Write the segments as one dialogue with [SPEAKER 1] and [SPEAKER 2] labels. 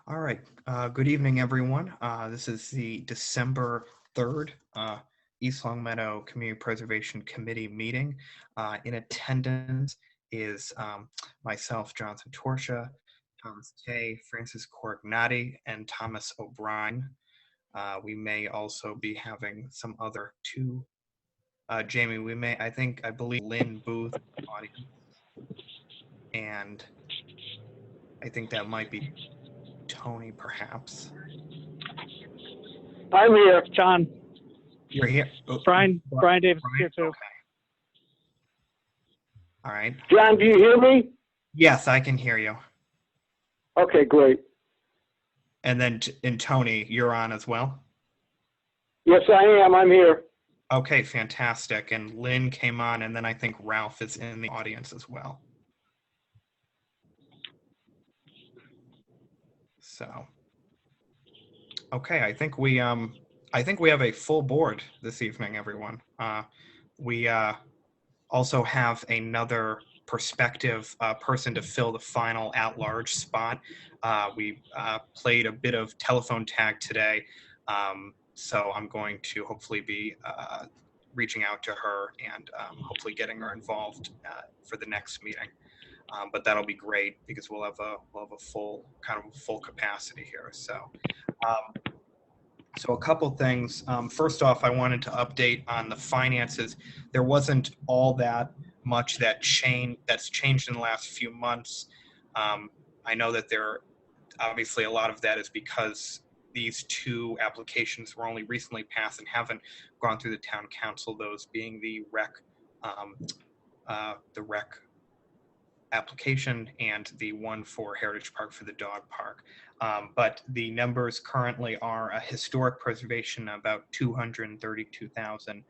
[SPEAKER 1] All right. Good evening, everyone. This is the December 3rd East Longmeadow Community Preservation Committee meeting. In attendance is myself, Jonathan Torsha, Thomas Kay, Francis Corgnati, and Thomas O'Brien. We may also be having some other two. Jamie, I believe Lynn Booth in the audience, and I think that might be Tony, perhaps.
[SPEAKER 2] I'm here.
[SPEAKER 3] John.
[SPEAKER 1] You're here.
[SPEAKER 3] Brian Davis is here too.
[SPEAKER 1] Okay. All right.
[SPEAKER 2] John, do you hear me?
[SPEAKER 1] Yes, I can hear you.
[SPEAKER 2] Okay, great.
[SPEAKER 1] And then, Tony, you're on as well?
[SPEAKER 2] Yes, I am. I'm here.
[SPEAKER 1] Okay, fantastic. And Lynn came on, and then I think Ralph is in the audience as well. So, okay, I think we have a full board this evening, everyone. We also have another prospective person to fill the final at-large spot. We played a bit of telephone tag today, so I'm going to hopefully be reaching out to her and hopefully getting her involved for the next meeting. But that'll be great because we'll have a full capacity here. So. So a couple things. First off, I wanted to update on the finances. There wasn't all that much that's changed in the last few months. I know that obviously a lot of that is because these two applications were only recently passed and haven't gone through the town council, those being the rec application and the one for Heritage Park for the dog park. But the numbers currently are a historic preservation, about 232,000,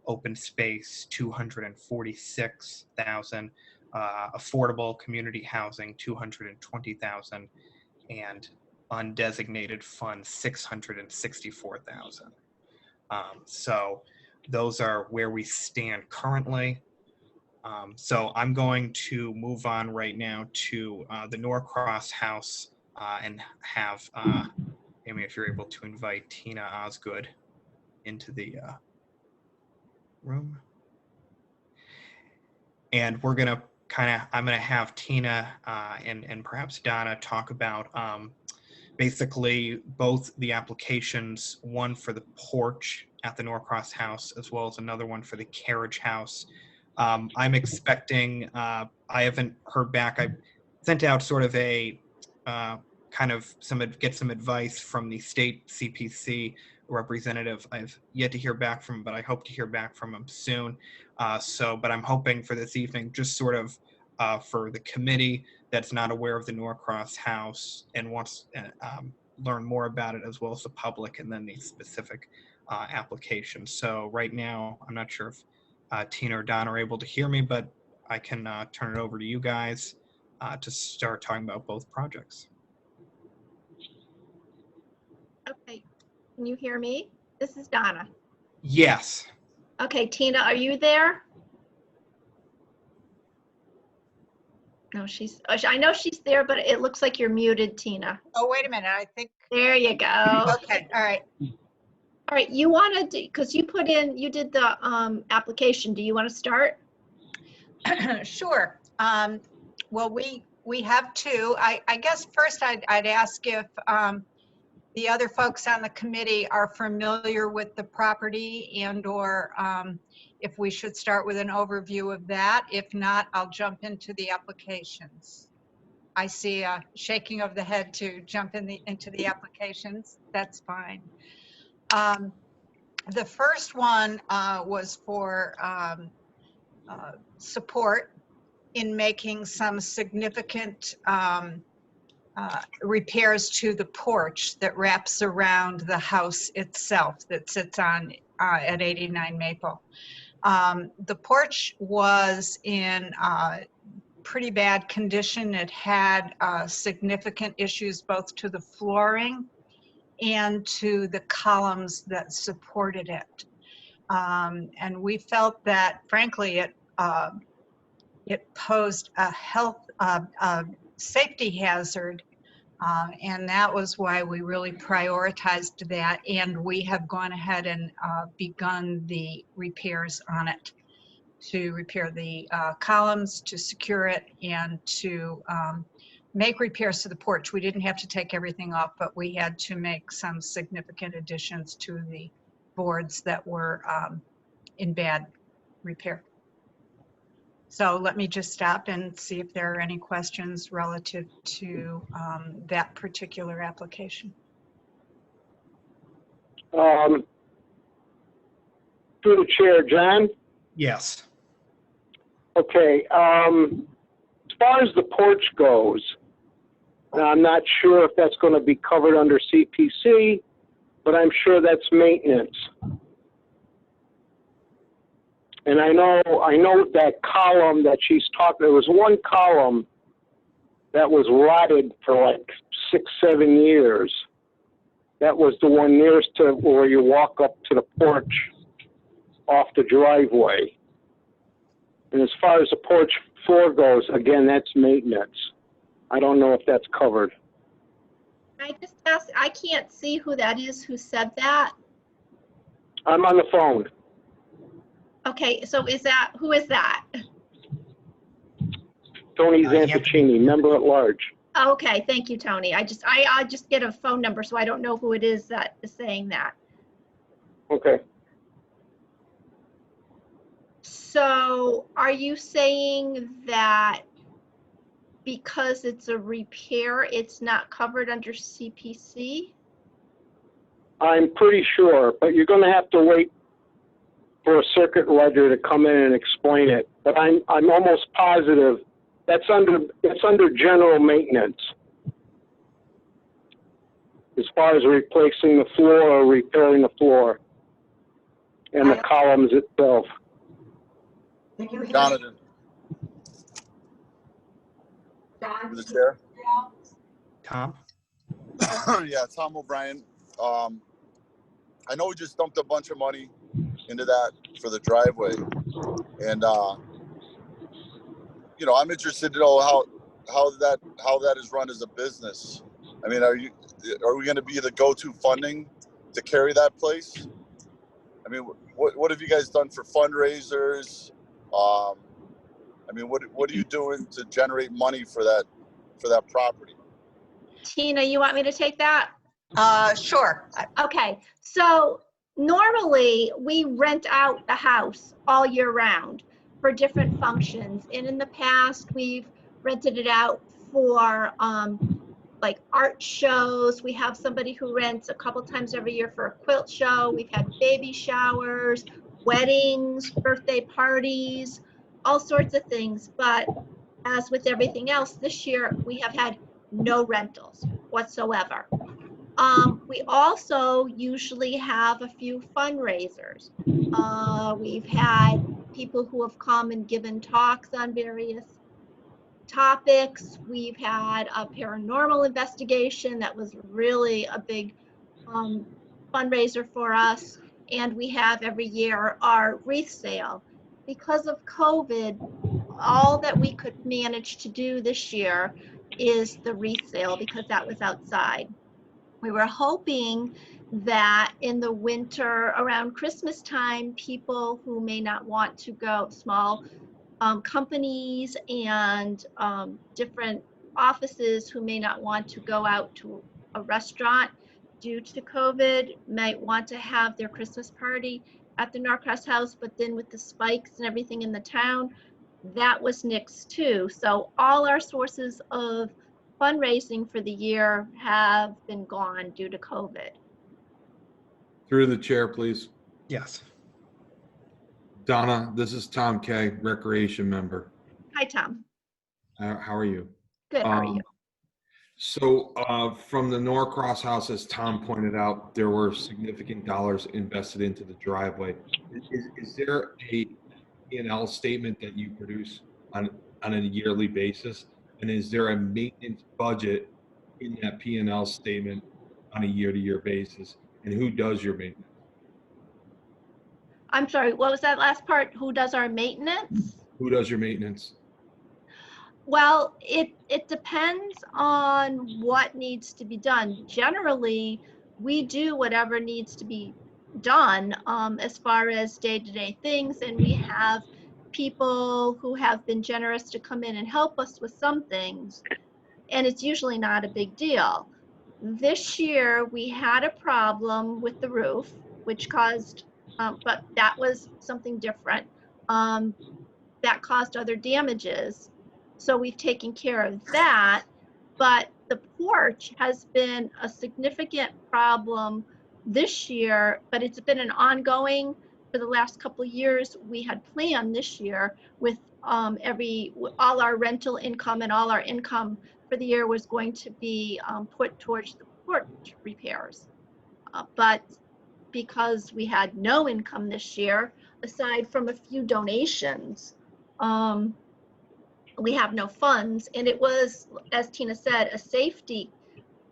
[SPEAKER 1] open space, 246,000, affordable community housing, 220,000, and undesignated funds, 664,000. So those are where we stand currently. So I'm going to move on right now to the Norcross House and have Amy, if you're able to invite Tina Osgood into the room. And we're going to I'm going to have Tina and perhaps Donna talk about basically both the applications, one for the porch at the Norcross House, as well as another one for the carriage house. I'm expecting, I haven't heard back. I sent out sort of a get some advice from the state CPC representative. I've yet to hear back from him, but I hope to hear back from him soon. But I'm hoping for this evening, just sort of for the committee that's not aware of the Norcross House and wants to learn more about it, as well as the public, and then the specific application. So right now, I'm not sure if Tina or Don are able to hear me, but I can turn it over to you guys to start talking about both projects.
[SPEAKER 4] Okay, can you hear me? This is Donna.
[SPEAKER 1] Yes.
[SPEAKER 4] Okay, Tina, are you there? No, I know she's there, but it looks like you're muted, Tina.
[SPEAKER 5] Oh, wait a minute, I think.
[SPEAKER 4] There you go.
[SPEAKER 5] Okay, all right.
[SPEAKER 4] All right, you want to, because you did the application. Do you want to start?
[SPEAKER 5] Sure. Well, we have two. I guess first I'd ask if the other folks on the committee are familiar with the property and/or if we should start with an overview of that. If not, I'll jump into the applications. I see a shaking of the head to jump into the applications. That's fine. The first one was for support in making some significant repairs to the porch that wraps around the house itself that sits on at 89 Maple. The porch was in pretty bad condition. It had significant issues both to the flooring and to the columns that supported it. And we felt that, frankly, it posed a safety hazard And that was why we really prioritized that. And we have gone ahead and begun the repairs on it, to repair the columns, to secure it, and to make repairs to the porch. We didn't have to take everything off, but we had to make some significant additions to the boards that were in bad repair. So let me just stop and see if there are any questions relative to that particular application.
[SPEAKER 2] Through the chair, John?
[SPEAKER 1] Yes.
[SPEAKER 2] Okay, as far as the porch goes, I'm not sure if that's going to be covered under CPC, but I'm sure that's maintenance. And I know that column that she's talking, there was one column that was rotted for like 6-7 years. That was the one nearest to where you walk up to the porch off the driveway. And as far as the porch floor goes, again, that's maintenance. I don't know if that's covered.
[SPEAKER 4] I just asked, I can't see who that is who said that.
[SPEAKER 2] I'm on the phone.
[SPEAKER 4] Okay, so who is that?
[SPEAKER 2] Tony Zanticini, member at large.
[SPEAKER 4] Okay, thank you, Tony. I just get a phone number, so I don't know who it is that is saying that.
[SPEAKER 2] Okay.
[SPEAKER 4] So are you saying that because it's a repair, it's not covered under CPC?
[SPEAKER 2] I'm pretty sure, but you're going to have to wait for a circuit ledger to come in and explain it. But I'm almost positive that's under general maintenance. As far as replacing the floor or repairing the floor and the columns itself.
[SPEAKER 6] Jonathan. Through the chair.
[SPEAKER 1] Tom?
[SPEAKER 6] Yeah, Tom O'Brien. I know we just dumped a bunch of money into that for the driveway, and you know, I'm interested to know how that is run as a business. I mean, are we going to be the go-to funding to carry that place? I mean, what have you guys done for fundraisers? I mean, what are you doing to generate money for that property?
[SPEAKER 4] Tina, you want me to take that?
[SPEAKER 5] Sure.
[SPEAKER 4] Okay, so normally we rent out the house all year round for different functions. And in the past, we've rented it out for like art shows. We have somebody who rents a couple times every year for a quilt show. We've had baby showers, weddings, birthday parties, all sorts of things. But as with everything else, this year we have had no rentals whatsoever. We also usually have a few fundraisers. We've had people who have come and given talks on various topics. We've had a paranormal investigation that was really a big fundraiser for us. And we have every year our wreath sale. Because of COVID, all that we could manage to do this year is the wreath sale because that was outside. We were hoping that in the winter around Christmas time, people who may not want to go, small companies and different offices who may not want to go out to a restaurant due to COVID might want to have their Christmas party at the Norcross House, but then with the spikes and everything in the town, that was nixed too. So all our sources of fundraising for the year have been gone due to COVID.
[SPEAKER 7] Through the chair, please.
[SPEAKER 1] Yes.
[SPEAKER 7] Donna, this is Tom K, Recreation member.
[SPEAKER 4] Hi, Tom.
[SPEAKER 7] How are you?
[SPEAKER 4] Good, how are you?
[SPEAKER 7] So from the Norcross House, as Tom pointed out, there were significant dollars invested into the driveway. Is there a P&L statement that you produce on a yearly basis? And is there a maintenance budget in that P&L statement on a year-to-year basis? And who does your maintenance?
[SPEAKER 4] I'm sorry, what was that last part? Who does our maintenance?
[SPEAKER 7] Who does your maintenance?
[SPEAKER 4] Well, it depends on what needs to be done. Generally, we do whatever needs to be done as far as day-to-day things, and we have people who have been generous to come in and help us with some things, and it's usually not a big deal. This year, we had a problem with the roof, which caused, but that was something different. That caused other damages. So we've taken care of that, but the porch has been a significant problem this year, but it's been an ongoing for the last couple of years. We had planned this year with all our rental income and all our income for the year was going to be put towards the porch repairs. But because we had no income this year, aside from a few donations, we have no funds. And it was, as Tina said, a safety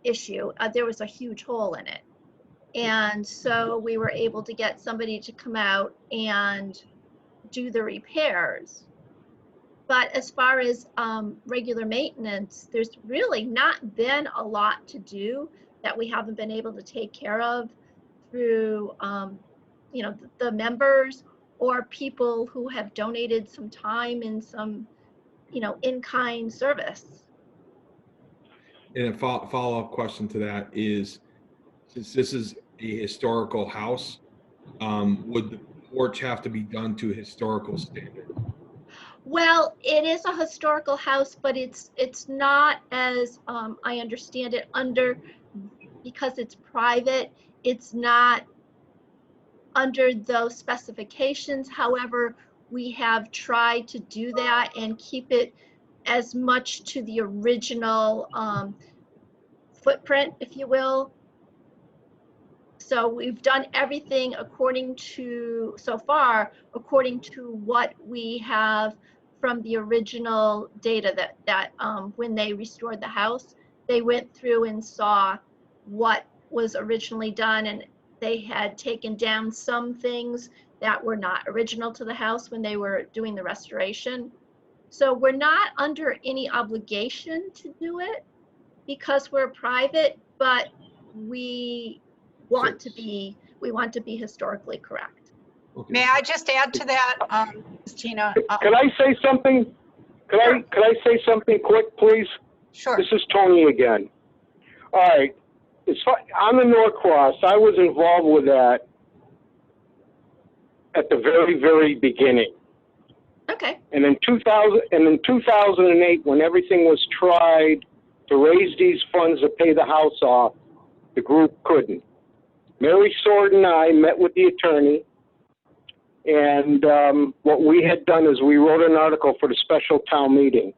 [SPEAKER 4] issue. There was a huge hole in it. And so we were able to get somebody to come out and do the repairs. But as far as regular maintenance, there's really not been a lot to do that we haven't been able to take care of through the members or people who have donated some time and some in-kind service.
[SPEAKER 7] And a follow-up question to that is, since this is a historical house, would the porch have to be done to historical standards?
[SPEAKER 4] Well, it is a historical house, but it's not, as I understand it, because it's private, it's not under those specifications. However, we have tried to do that and keep it as much to the original footprint, if you will. So we've done everything so far, according to what we have from the original data that when they restored the house, they went through and saw what was originally done, and they had taken down some things that were not original to the house when they were doing the restoration. So we're not under any obligation to do it because we're private, but we want to be historically correct.
[SPEAKER 7] Okay.
[SPEAKER 5] May I just add to that, Tina?
[SPEAKER 2] Can I say something? Can I say something quick, please?
[SPEAKER 5] Sure.
[SPEAKER 2] This is Tony again. All right. On the Norcross, I was involved with that at the very, very beginning.
[SPEAKER 4] Okay.
[SPEAKER 2] And in 2008, when everything was tried to raise these funds to pay the house off, the group couldn't. Mary Sword and I met with the attorney, and what we had done is we wrote an article for the special town meeting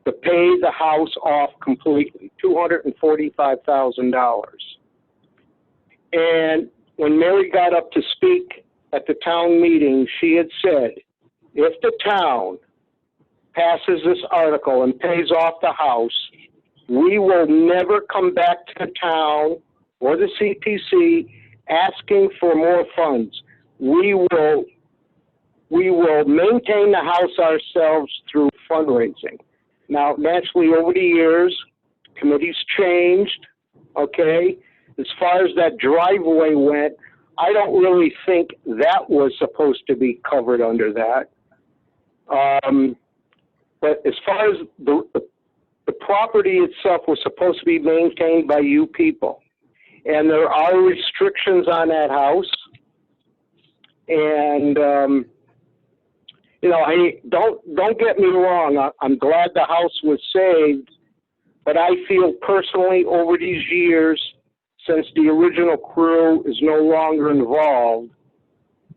[SPEAKER 2] to pay the house off completely, $245,000. And when Mary got up to speak at the town meeting, she had said, if the town passes this article and pays off the house, we will never come back to the town or the CPC asking for more funds. We will maintain the house ourselves through fundraising. Now, naturally, over the years, committees changed, okay? As far as that driveway went, I don't really think that was supposed to be covered under that. But as far as the property itself was supposed to be maintained by you people. And there are restrictions on that house. And, don't get me wrong. I'm glad the house was saved, but I feel personally over these years, since the original crew is no longer involved,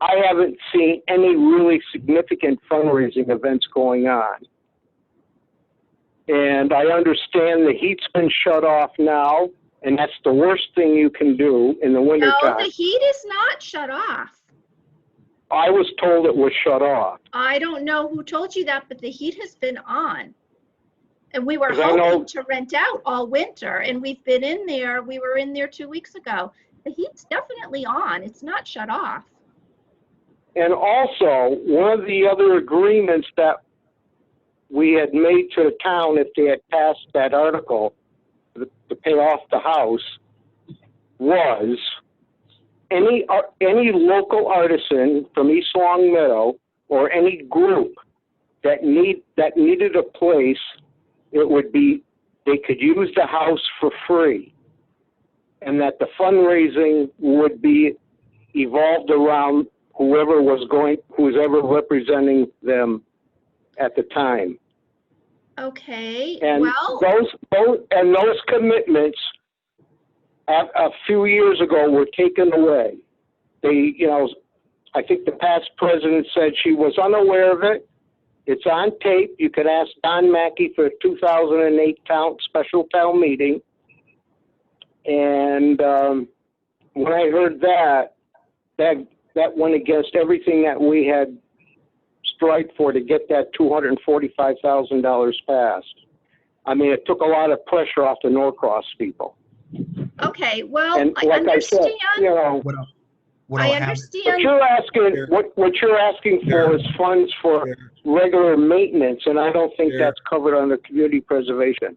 [SPEAKER 2] I haven't seen any really significant fundraising events going on. And I understand the heat's been shut off now, and that's the worst thing you can do in the wintertime.
[SPEAKER 4] No, the heat is not shut off.
[SPEAKER 2] I was told it was shut off.
[SPEAKER 4] I don't know who told you that, but the heat has been on. And we were
[SPEAKER 2] 'Cause I know-
[SPEAKER 4] hoping to rent out all winter, and we've been in there. We were in there 2 weeks ago. The heat's definitely on. It's not shut off.
[SPEAKER 2] And also, one of the other agreements that we had made to the town if they had passed that article to pay off the house was any local artisan from East Long Meadow or any group that needed a place, they could use the house for free, and that the fundraising would be evolved around who's ever representing them at the time.
[SPEAKER 4] Okay,
[SPEAKER 2] And
[SPEAKER 4] well,
[SPEAKER 2] those commitments a few years ago were taken away. I think the past president said she was unaware of it. It's on tape. You could ask Don Mackey for a 2008 special town meeting. And when I heard that went against everything that we had strived for to get that $245,000 passed. I mean, it took a lot of pressure off the Norcross people.
[SPEAKER 4] okay, well,
[SPEAKER 2] And
[SPEAKER 4] I
[SPEAKER 2] like
[SPEAKER 4] understand.
[SPEAKER 2] I said,
[SPEAKER 1] What
[SPEAKER 4] I
[SPEAKER 1] I'll have-
[SPEAKER 4] understand.
[SPEAKER 2] what you're asking for is funds for regular maintenance, and I don't think that's covered under community preservation.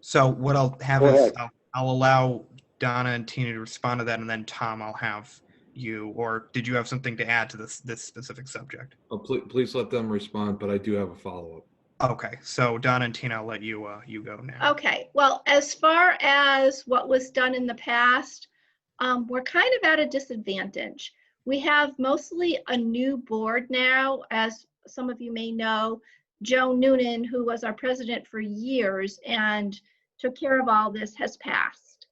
[SPEAKER 1] So what I'll have
[SPEAKER 2] Go
[SPEAKER 1] is
[SPEAKER 2] ahead.
[SPEAKER 1] I'll allow Donna and Tina to respond to that, and then Tom, I'll have you. Or did you have something to add to this specific subject?
[SPEAKER 7] Oh, please let them respond, but I do have a follow-up.
[SPEAKER 1] Okay, so Donna and Tina, I'll let you go now.
[SPEAKER 4] Okay, well, as far as what was done in the past, we're kind of at a disadvantage. We have mostly a new board now, as some of you may know. Joe Noonan, who was our president for years and took care of all this, has passed.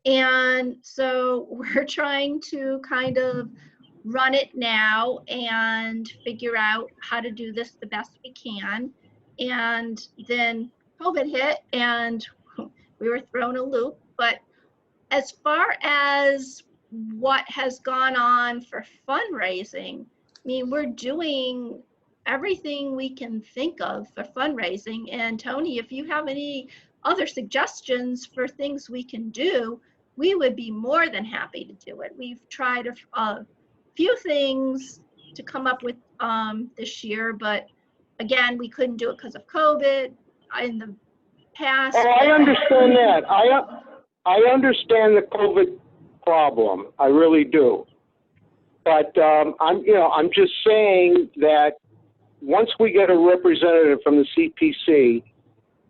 [SPEAKER 4] And so we're trying to kind of run it now and figure out how to do this the best we can. And then COVID hit and we were thrown a loop. But as far as what has gone on for fundraising, I mean, we're doing everything we can think of for fundraising. And Tony, if you have any other suggestions for things we can do, we would be more than happy to do it. We've tried a few things to come up with this year, but again, we couldn't do it because of COVID in the past.
[SPEAKER 2] Oh, I understand that. I understand the COVID problem. I really do. But I'm just saying that once we get a representative from the CPC,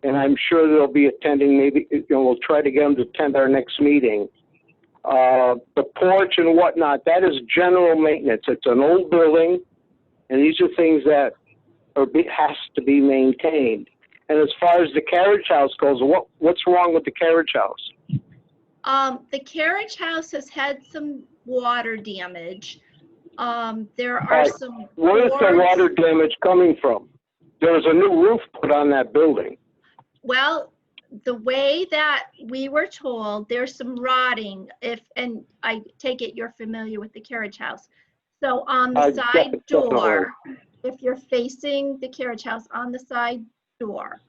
[SPEAKER 2] and I'm sure they'll be attending, maybe we'll try to get them to attend our next meeting. The porch and whatnot, that is general maintenance. It's an old building, and these are things that has to be maintained. And as far as the carriage house goes, what's wrong with the carriage house?
[SPEAKER 4] The carriage house has had some water damage. There are some
[SPEAKER 2] Where is the
[SPEAKER 4] boards.
[SPEAKER 2] water damage coming from? There was a new roof put on that building.
[SPEAKER 4] Well, the way that we were told, there's some rotting, and I take it you're familiar with the carriage house. So on the side door, if you're facing the carriage house on the side door,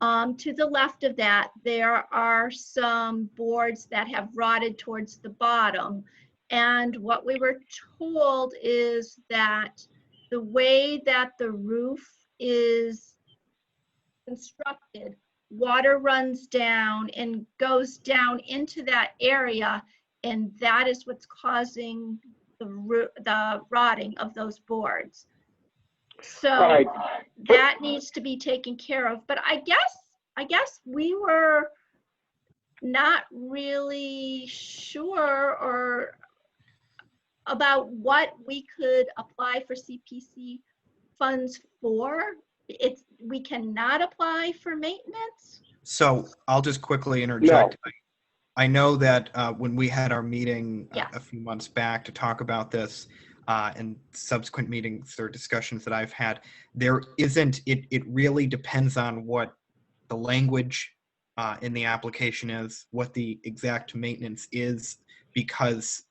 [SPEAKER 4] to the left of that, there are some boards that have rotted towards the bottom. And what we were told is that the way that the roof is constructed, water runs down and goes down into that area, and that is what's causing the rotting of those boards. So that needs to be taken care of. But I guess we were not really sure about what we could apply for CPC funds for. We cannot apply for maintenance.
[SPEAKER 1] So I'll just quickly interject. No. I know that when we had our meeting a few months back to talk about this, and subsequent meetings or discussions that I've had, there isn't, it really depends on what the language in the application is, what the exact maintenance is, because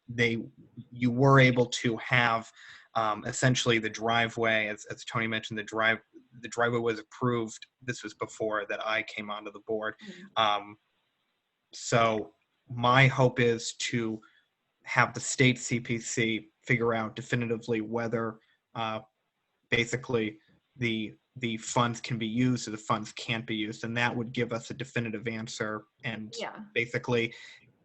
[SPEAKER 1] you were able to have essentially the driveway, as Tony mentioned, the driveway was approved. This was before that I came onto the board. So my hope is to have the state CPC figure out definitively whether basically the funds can be used or the funds can't be used, and that would give us a definitive answer. And
[SPEAKER 4] Yeah.
[SPEAKER 1] basically,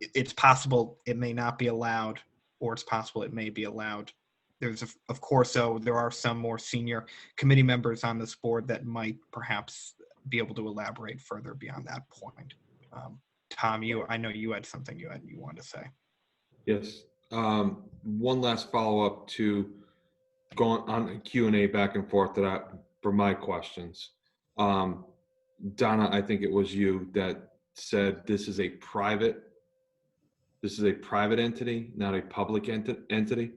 [SPEAKER 1] it's possible it may not be allowed, or it's possible it may be allowed. There's, of course, though, there are some more senior committee members on this board that might perhaps be able to elaborate further beyond that point. Tom, I know you had something you wanted to say.
[SPEAKER 7] Yes. One last follow-up to going on Q&A back and forth to that for my questions. Donna, I think it was you that said this is a private entity, not a public entity.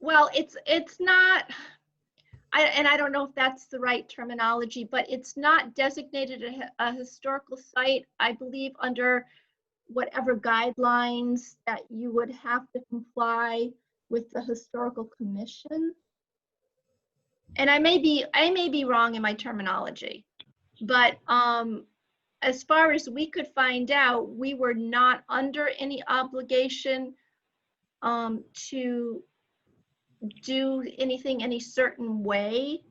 [SPEAKER 4] Well, it's not, and I don't know if that's the right terminology, but it's not designated a historical site, I believe, under whatever guidelines that you would have to comply with the historical commission. And I may be wrong in my terminology, but as far as we could find out, we were not under any obligation to do anything any certain way.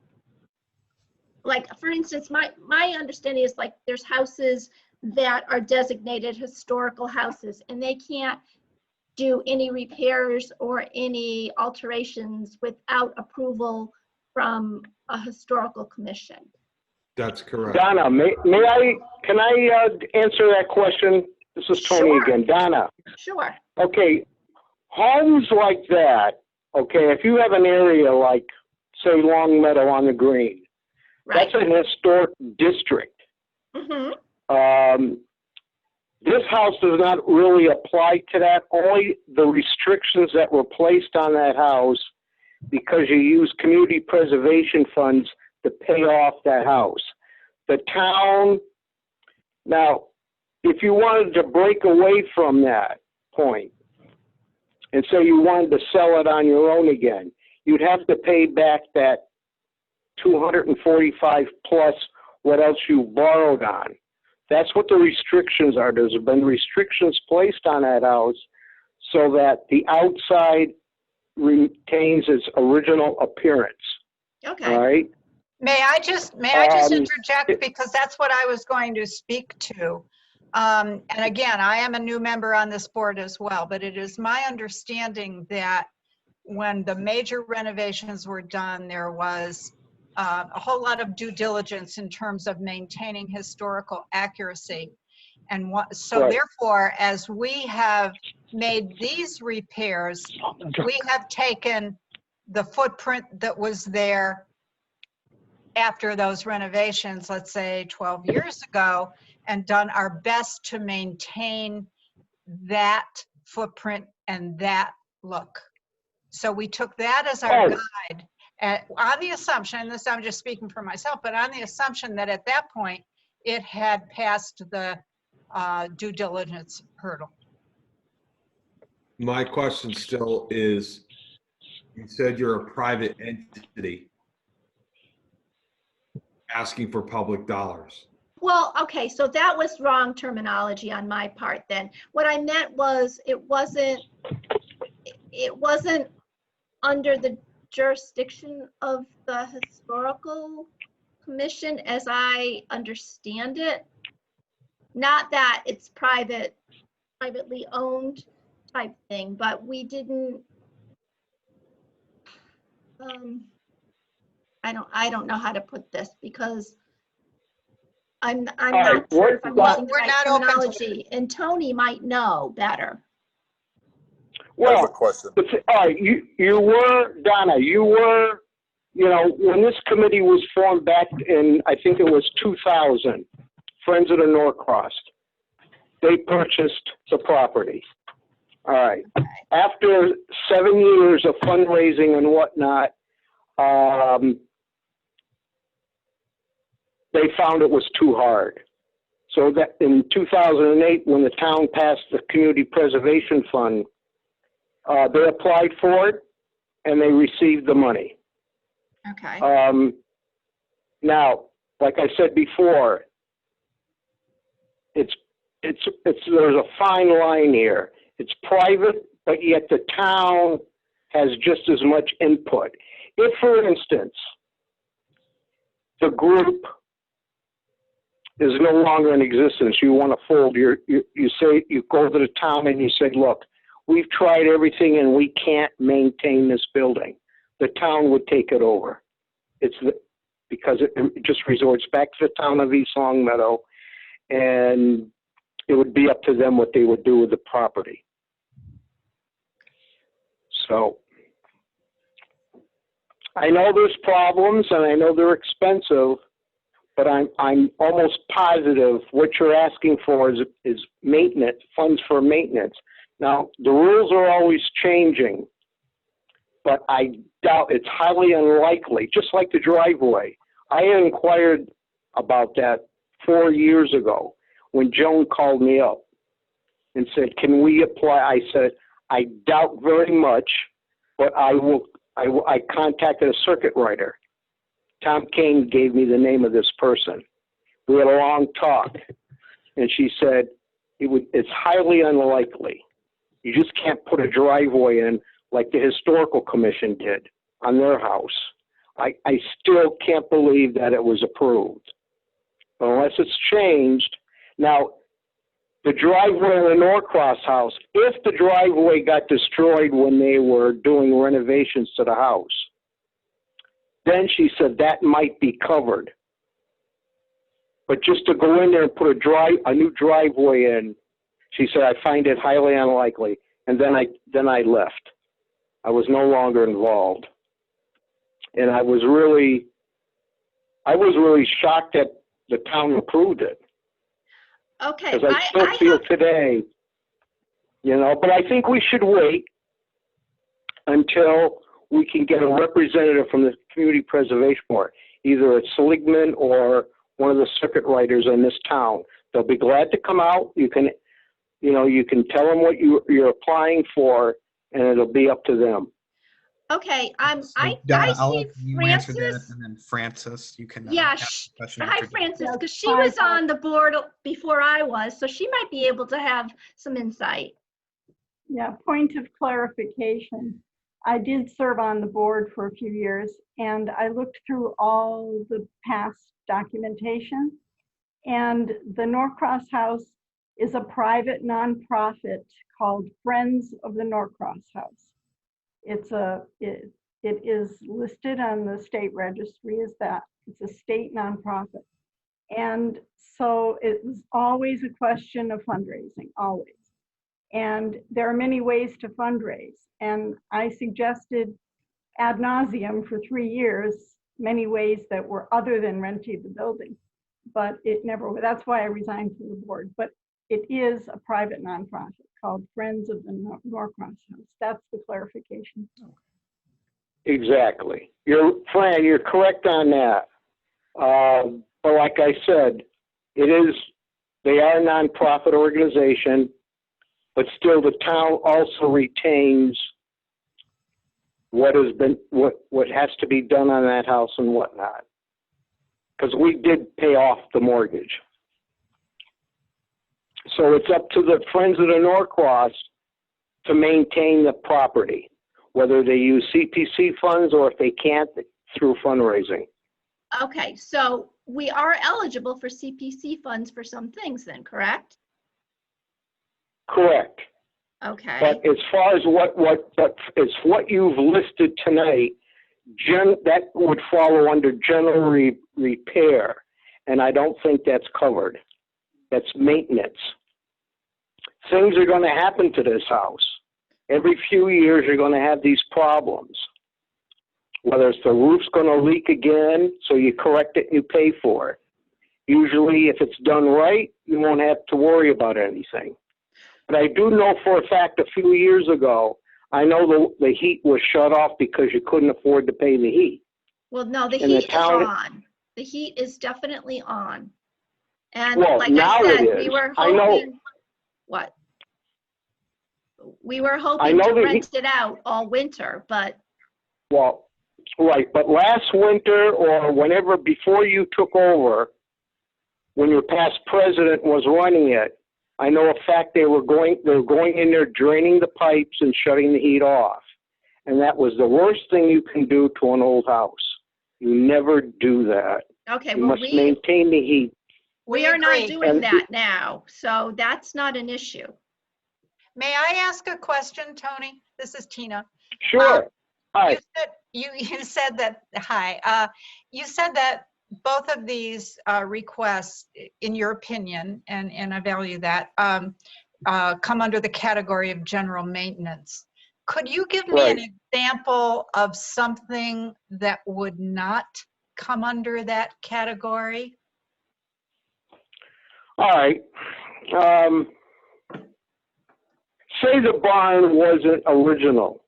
[SPEAKER 4] Like, for instance, my understanding is, like, there's houses that are designated historical houses and they can't do any repairs or any alterations without approval from a historical commission.
[SPEAKER 7] That's correct.
[SPEAKER 2] Donna, can I answer that question? This is Tony
[SPEAKER 4] Sure.
[SPEAKER 2] again. Donna,
[SPEAKER 4] Sure.
[SPEAKER 2] okay, homes like that, okay, if you have an area like, say, Long Meadow on the Green,
[SPEAKER 4] Right.
[SPEAKER 2] that's an historic district.
[SPEAKER 4] Mm-hmm.
[SPEAKER 2] This house does not really apply to that. Only the restrictions that were placed on that house because you use community preservation funds to pay off that house. The town, now, if you wanted to break away from that point and say you wanted to sell it on your own again, you'd have to pay back that 245 plus what else you borrowed on. That's what the restrictions are. There's been restrictions placed on that house so that the outside retains its original appearance.
[SPEAKER 4] Okay.
[SPEAKER 2] All right?
[SPEAKER 5] May I just interject, because that's what I was going to speak to. And again, I am a new member on this board as well, but it is my understanding that when the major renovations were done, there was a whole lot of due diligence in terms of maintaining historical accuracy. And so
[SPEAKER 2] Right.
[SPEAKER 5] therefore, as we have made these repairs, we have taken the footprint that was there after those renovations, let's say 12 years ago, and done our best to maintain that footprint and that look. So we took that as our guide, on the assumption, and this I'm just speaking for myself, but on the assumption that at that point it had passed the due diligence hurdle.
[SPEAKER 7] My question still is, you said you're a private entity asking for public dollars.
[SPEAKER 4] Well, okay, so that was wrong terminology on my part then. What I meant was it wasn't under the jurisdiction of the historical commission as I understand it. Not that it's privately owned type thing, but we didn't, I don't know how to put this because I'm not sure if I'm using the
[SPEAKER 5] We're
[SPEAKER 4] right
[SPEAKER 5] not open to-
[SPEAKER 4] terminology, and Tony might know better.
[SPEAKER 6] I have a
[SPEAKER 2] Well,
[SPEAKER 6] question.
[SPEAKER 2] all right, you were, Donna, when this committee was formed back in, I think it was 2000, Friends of the Norcross, they purchased the property. All right. After 7 years of fundraising and whatnot, they found it was too hard. So that in 2008, when the town passed the Community Preservation Fund, they applied for it and they received the money.
[SPEAKER 4] Okay.
[SPEAKER 2] Now, like I said before, there's a fine line here. It's private, but yet the town has just as much input. If, for instance, the group is no longer in existence. You want to fold. You say, you go to the town and you say, look, we've tried everything and we can't maintain this building. The town would take it over. Because it just resorts back to the town of East Longmeadow, and it would be up to them what they would do with the property. So I know there's problems and I know they're expensive, but I'm almost positive what you're asking for is maintenance, funds for maintenance. Now, the rules are always changing, but I doubt, it's highly unlikely, just like the driveway. I inquired about that 4 years ago when Joan called me up and said, can we apply? I said, I doubt very much, but I contacted a circuit writer. Tom Kane gave me the name of this person. We had a long talk, and she said, it's highly unlikely. You just can't put a driveway in like the Historical Commission did on their house. I still can't believe that it was approved, unless it's changed. Now, the driveway in the Norcross house, if the driveway got destroyed when they were doing renovations to the house, then she said that might be covered. But just to go in there and put a new driveway in, she said, I find it highly unlikely. And then I left. I was no longer involved. And I was really shocked that the town approved it.
[SPEAKER 4] Okay.
[SPEAKER 2] Because I still feel today, but I think we should wait until we can get a representative from the Community Preservation Board, either at Seligman or one of the circuit writers in this town. They'll be glad to come out. You can tell them what you're applying for, and it'll be up to them.
[SPEAKER 4] Okay,
[SPEAKER 1] So, Donna, I'll
[SPEAKER 4] see
[SPEAKER 1] let you answer that,
[SPEAKER 4] Francis.
[SPEAKER 1] and then Francis, you can
[SPEAKER 4] Yeah,
[SPEAKER 1] ask the question
[SPEAKER 4] hi
[SPEAKER 1] after.
[SPEAKER 4] Francis, because she was on the board before I was, so she might be able to have some insight.
[SPEAKER 8] Yeah, point of clarification. I did serve on the board for a few years, and I looked through all the past documentation, and the Norcross House is a private nonprofit called Friends of the Norcross House. It is listed on the state registry as that. It's a state nonprofit. And so it was always a question of fundraising, always. And there are many ways to fundraise. And I suggested ad nauseum for 3 years, many ways that were other than renting the building. But it never, that's why I resigned from the board. But it is a private nonprofit called Friends of the Norcross House. That's the clarification.
[SPEAKER 2] Exactly. Fran, you're correct on that. But like I said, they are a nonprofit organization, but still the town also retains what has to be done on that house and whatnot. Because we did pay off the mortgage. So it's up to the Friends of the Norcross to maintain the property, whether they use CPC funds or if they can't, through fundraising.
[SPEAKER 4] Okay, so we are eligible for CPC funds for some things then, correct?
[SPEAKER 2] Correct.
[SPEAKER 4] Okay.
[SPEAKER 2] But as far as what you've listed tonight, that would follow under general repair, and I don't think that's covered. That's maintenance. Things are going to happen to this house. Every few years, you're going to have these problems. Whether it's the roof's going to leak again, so you correct it and you pay for it. Usually, if it's done right, you won't have to worry about anything. But I do know for a fact a few years ago, I know the heat was shut off because you couldn't afford to pay the heat.
[SPEAKER 4] Well, no, the heat is on. The heat is definitely on. And
[SPEAKER 2] well,
[SPEAKER 4] like
[SPEAKER 2] now
[SPEAKER 4] I said,
[SPEAKER 2] it is.
[SPEAKER 4] we were
[SPEAKER 2] I know.
[SPEAKER 4] hoping, what? We were hoping to rent it out all winter, but.
[SPEAKER 2] Well, right, but last winter or whenever before you took over, when your past president was running it, I know a fact they were going in there, draining the pipes and shutting the heat off. And that was the worst thing you can do to an old house. Every few years, you're going to have these problems. Whether it's the roof's going to leak again, so you couldn't afford to pay the heat. Usually, if it's done right, you won't have to worry about anything. But I do know for a fact a few years ago, I know the heat was shut off because you couldn't afford to pay the heat.
[SPEAKER 4] Well, no, the heat is on.
[SPEAKER 2] You never do that.
[SPEAKER 4] Okay,
[SPEAKER 2] You
[SPEAKER 4] well,
[SPEAKER 2] must maintain the heat.
[SPEAKER 4] we are not
[SPEAKER 5] agree.
[SPEAKER 4] doing
[SPEAKER 2] And-
[SPEAKER 4] that now, so that's not an issue.
[SPEAKER 5] May I ask a question, Tony? This is Tina.
[SPEAKER 2] Sure. Hi.
[SPEAKER 5] You said that, hi, you said that both of these requests, in your opinion, and I value that, come under the category of general maintenance. Could you give me an
[SPEAKER 2] Right.
[SPEAKER 5] example of something that would not come under that category?
[SPEAKER 2] All right. Say the barn wasn't original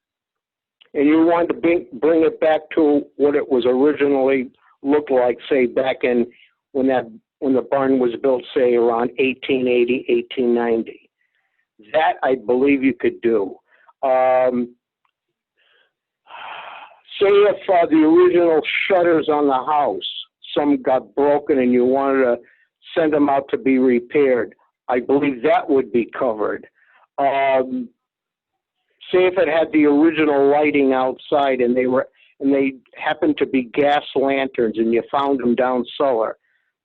[SPEAKER 2] and you wanted to bring it back to what it was originally looked like, say back in when the barn was built, say around 1880, 1890. That I believe you could do. Say if the original shutters on the house, some got broken and you wanted to send them out to be repaired, I believe that would be covered. Say if it had the original lighting outside and they happened to be gas lanterns and you found them down cellar,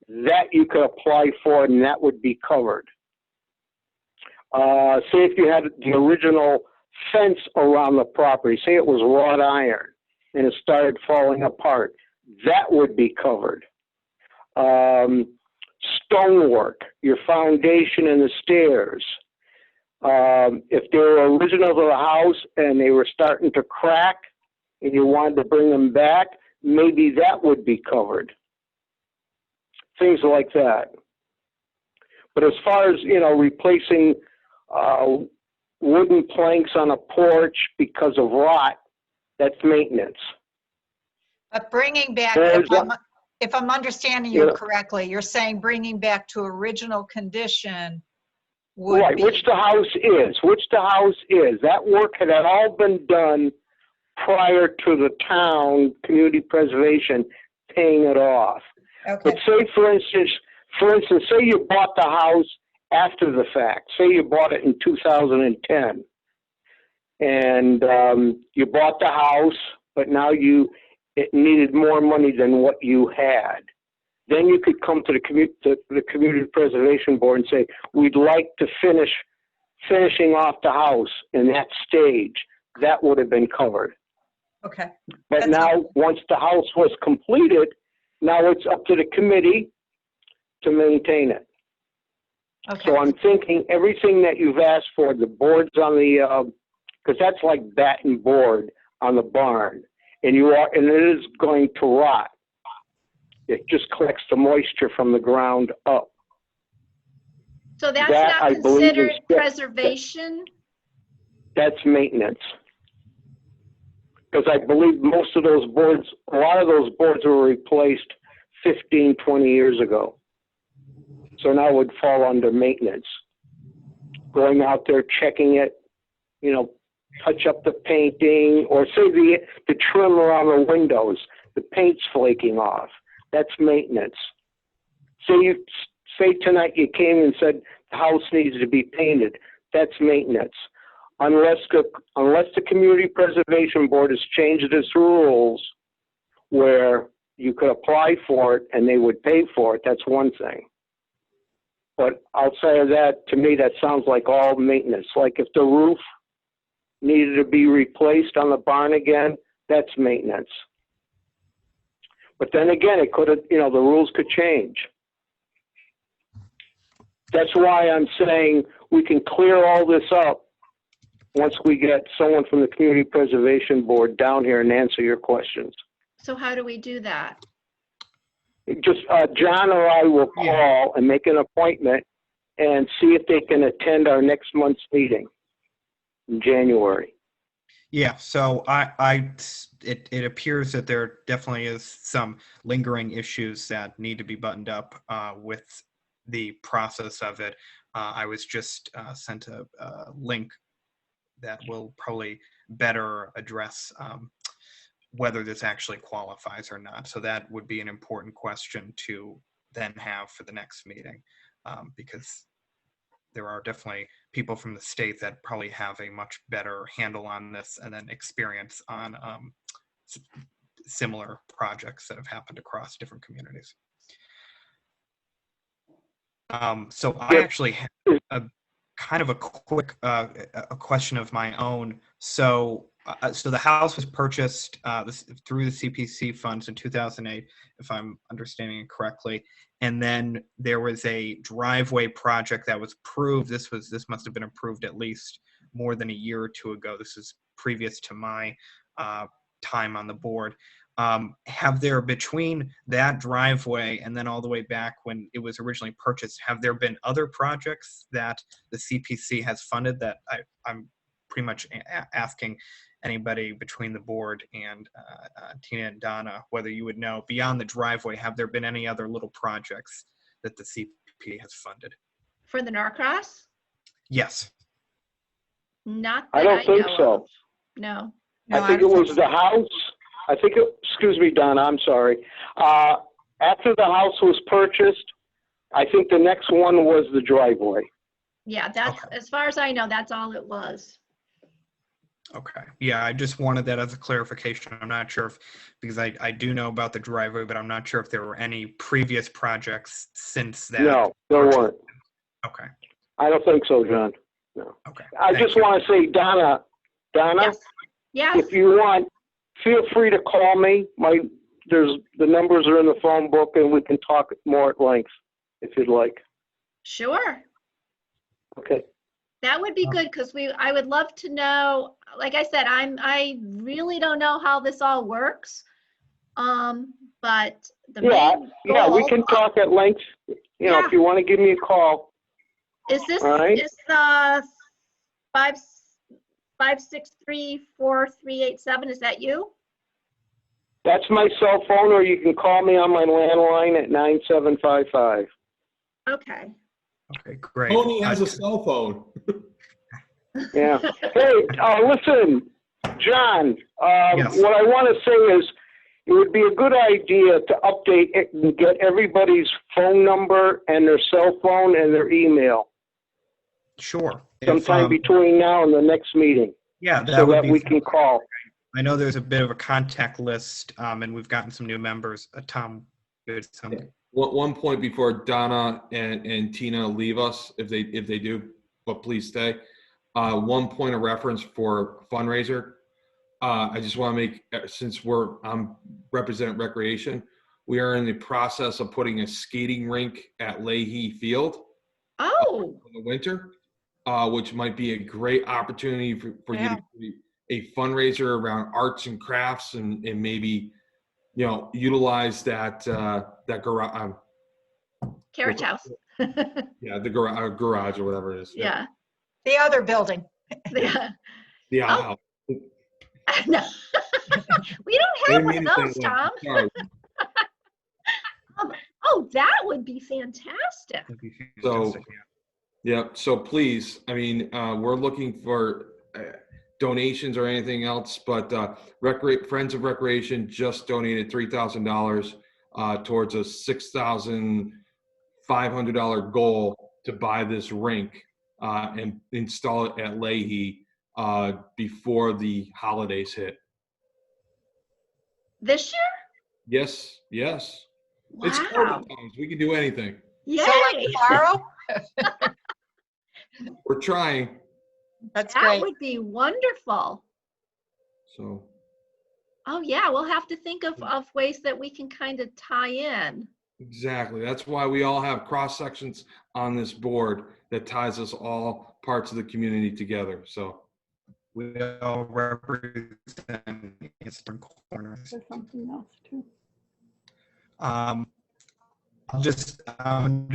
[SPEAKER 2] that you could apply for and that would be covered. Say if you had the original fence around the property, say it was wrought iron and it started falling apart, that would be covered. Stonework, your foundation and the stairs. If they were original to the house and they were starting to crack and you wanted to bring them back, maybe that would be covered. Things like that. But as far as, replacing wooden planks on a porch because of rot, that's maintenance.
[SPEAKER 5] But bringing back,
[SPEAKER 2] There's
[SPEAKER 5] if I'm understanding you correctly, you're saying bringing back to original condition would
[SPEAKER 2] right,
[SPEAKER 5] be...
[SPEAKER 2] which the house is. That work had all been done prior to the town, community preservation, paying it off.
[SPEAKER 5] Okay.
[SPEAKER 2] But say, for instance, say you bought the house after the fact. Say you bought it in 2010. And you bought the house, but now it needed more money than what you had. Then you could come to the community preservation board and say, we'd like to finishing off the house in that stage. That would have been covered.
[SPEAKER 5] Okay.
[SPEAKER 2] But
[SPEAKER 5] That's
[SPEAKER 2] now,
[SPEAKER 5] helpful.
[SPEAKER 2] once the house was completed, now it's up to the committee to maintain it.
[SPEAKER 5] Okay.
[SPEAKER 2] So I'm thinking everything that you've asked for, the boards on the, because that's like batten board on the barn, and it is going to rot. It just collects the moisture from the ground up.
[SPEAKER 4] So that's
[SPEAKER 2] That,
[SPEAKER 4] not
[SPEAKER 2] I believe,
[SPEAKER 4] considered
[SPEAKER 2] is-
[SPEAKER 4] preservation?
[SPEAKER 2] That's maintenance. Because I believe most of those boards, a lot of those boards were replaced 15, 20 years ago. So now it would fall under maintenance. Going out there, checking it, touch up the painting, or say the trim around the windows, the paint's flaking off. That's maintenance. Say tonight you came and said the house needs to be painted. That's maintenance. Unless the community preservation board has changed its rules where you could apply for it and they would pay for it, that's one thing. But outside of that, to me, that sounds like all maintenance. Like if the roof needed to be replaced on the barn again, that's maintenance. But then again, it could have, the rules could change. That's why I'm saying we can clear all this up once we get someone from the Community Preservation Board down here and answer your questions.
[SPEAKER 4] So how do we do that?
[SPEAKER 2] Just John or I will call and make an appointment and see if they can attend our next month's meeting in January.
[SPEAKER 1] Yeah, so it appears that there definitely is some lingering issues that need to be buttoned up with the process of it. I was just sent a link that will probably better address whether this actually qualifies or not. So that would be an important question to then have for the next meeting, because there are definitely people from the state that probably have a much better handle on this and then experience on similar projects that have happened across different communities. So I actually have a kind of a quick a question of my own. So the house was purchased through the CPC funds in 2008, if I'm understanding it correctly. And then there was a driveway project that was approved. This must have been approved at least more than a year or two ago. This is previous to my time on the board. Have there, between that driveway and then all the way back when it was originally purchased, have there been other projects that the CPC has funded that I'm pretty much asking anybody between the board and Tina and Donna, whether you would know, beyond the driveway, have there been any other little projects that the CPC has funded?
[SPEAKER 4] For the Norcross?
[SPEAKER 1] Yes.
[SPEAKER 4] Not
[SPEAKER 2] I
[SPEAKER 4] that
[SPEAKER 2] don't think
[SPEAKER 4] know
[SPEAKER 2] so.
[SPEAKER 4] of. No.
[SPEAKER 2] I think it was the house. Excuse me, Donna, I'm sorry. After the house was purchased, I think the next one was the driveway.
[SPEAKER 4] Yeah, that's, as far as I know, that's all it was.
[SPEAKER 1] Okay. Yeah, I just wanted that as a clarification. I'm not sure if, because I do know about the driveway, but I'm not sure if there were any previous projects since that.
[SPEAKER 2] No, there weren't.
[SPEAKER 1] Okay.
[SPEAKER 2] I don't think so, John. No.
[SPEAKER 1] Okay.
[SPEAKER 2] I just want to say, Donna,
[SPEAKER 4] Yes. Yes.
[SPEAKER 2] if you want, feel free to call me. The numbers are in the phone book, and we can talk more at length if you'd like.
[SPEAKER 4] Sure.
[SPEAKER 2] Okay.
[SPEAKER 4] That would be good, because I would love to know, like I said, I really don't know how this all works. But the main
[SPEAKER 2] Yeah, we
[SPEAKER 4] goal
[SPEAKER 2] can talk at length. You know, if you want to give me a call.
[SPEAKER 4] is this,
[SPEAKER 2] All right.
[SPEAKER 4] is 5634387, is that you?
[SPEAKER 2] That's my cell phone, or you can call me on my landline at 9755.
[SPEAKER 4] Okay.
[SPEAKER 1] Okay, great.
[SPEAKER 7] Tony has a cell phone.
[SPEAKER 2] Yeah. Hey, listen, John,
[SPEAKER 1] Yes.
[SPEAKER 2] what I want to say is it would be a good idea to update it and get everybody's phone number and their cell phone and their email
[SPEAKER 1] Sure.
[SPEAKER 2] sometime between now and the next meeting.
[SPEAKER 1] Yeah, that
[SPEAKER 2] so
[SPEAKER 1] would
[SPEAKER 2] that
[SPEAKER 1] be
[SPEAKER 2] we can call.
[SPEAKER 1] I know there's a bit of a contact list, and we've gotten some new members. Tom, good.
[SPEAKER 7] One point before Donna and Tina leave us, if they do, but please stay. One point of reference for Fundraiser. I just want to make, since I'm represent recreation, we are in the process of putting a skating rink at Leahy Field.
[SPEAKER 4] Oh.
[SPEAKER 7] In the winter, which might be a great opportunity for you to do a fundraiser around arts and crafts, and maybe, you know, utilize that garage.
[SPEAKER 4] Carriage house.
[SPEAKER 7] Yeah, the garage or whatever it is.
[SPEAKER 4] Yeah.
[SPEAKER 5] The other building.
[SPEAKER 4] Yeah.
[SPEAKER 7] The
[SPEAKER 4] Oh.
[SPEAKER 7] outhouse.
[SPEAKER 4] No. We don't have one of those, Tom.
[SPEAKER 7] Sorry.
[SPEAKER 4] Oh, that would be fantastic.
[SPEAKER 7] So, yeah. So please, I mean, we're looking for donations or anything else, but Friends of Recreation just donated $3,000 towards a $6,500 goal to buy this rink and install it at Leahy before the holidays hit.
[SPEAKER 4] This year?
[SPEAKER 7] Yes, yes.
[SPEAKER 4] Wow.
[SPEAKER 7] It's COVID times. We can do anything.
[SPEAKER 4] Yay.
[SPEAKER 5] So like tomorrow?
[SPEAKER 7] We're trying.
[SPEAKER 5] That's
[SPEAKER 4] That
[SPEAKER 5] great.
[SPEAKER 4] would be wonderful.
[SPEAKER 7] So.
[SPEAKER 4] Oh yeah, we'll have to think of ways that we can kind of tie in.
[SPEAKER 7] Exactly. That's why we all have cross sections on this board that ties us all parts of the community together. So
[SPEAKER 1] we all represent Eastern corners.
[SPEAKER 8] There's something else too.
[SPEAKER 1] I'm just going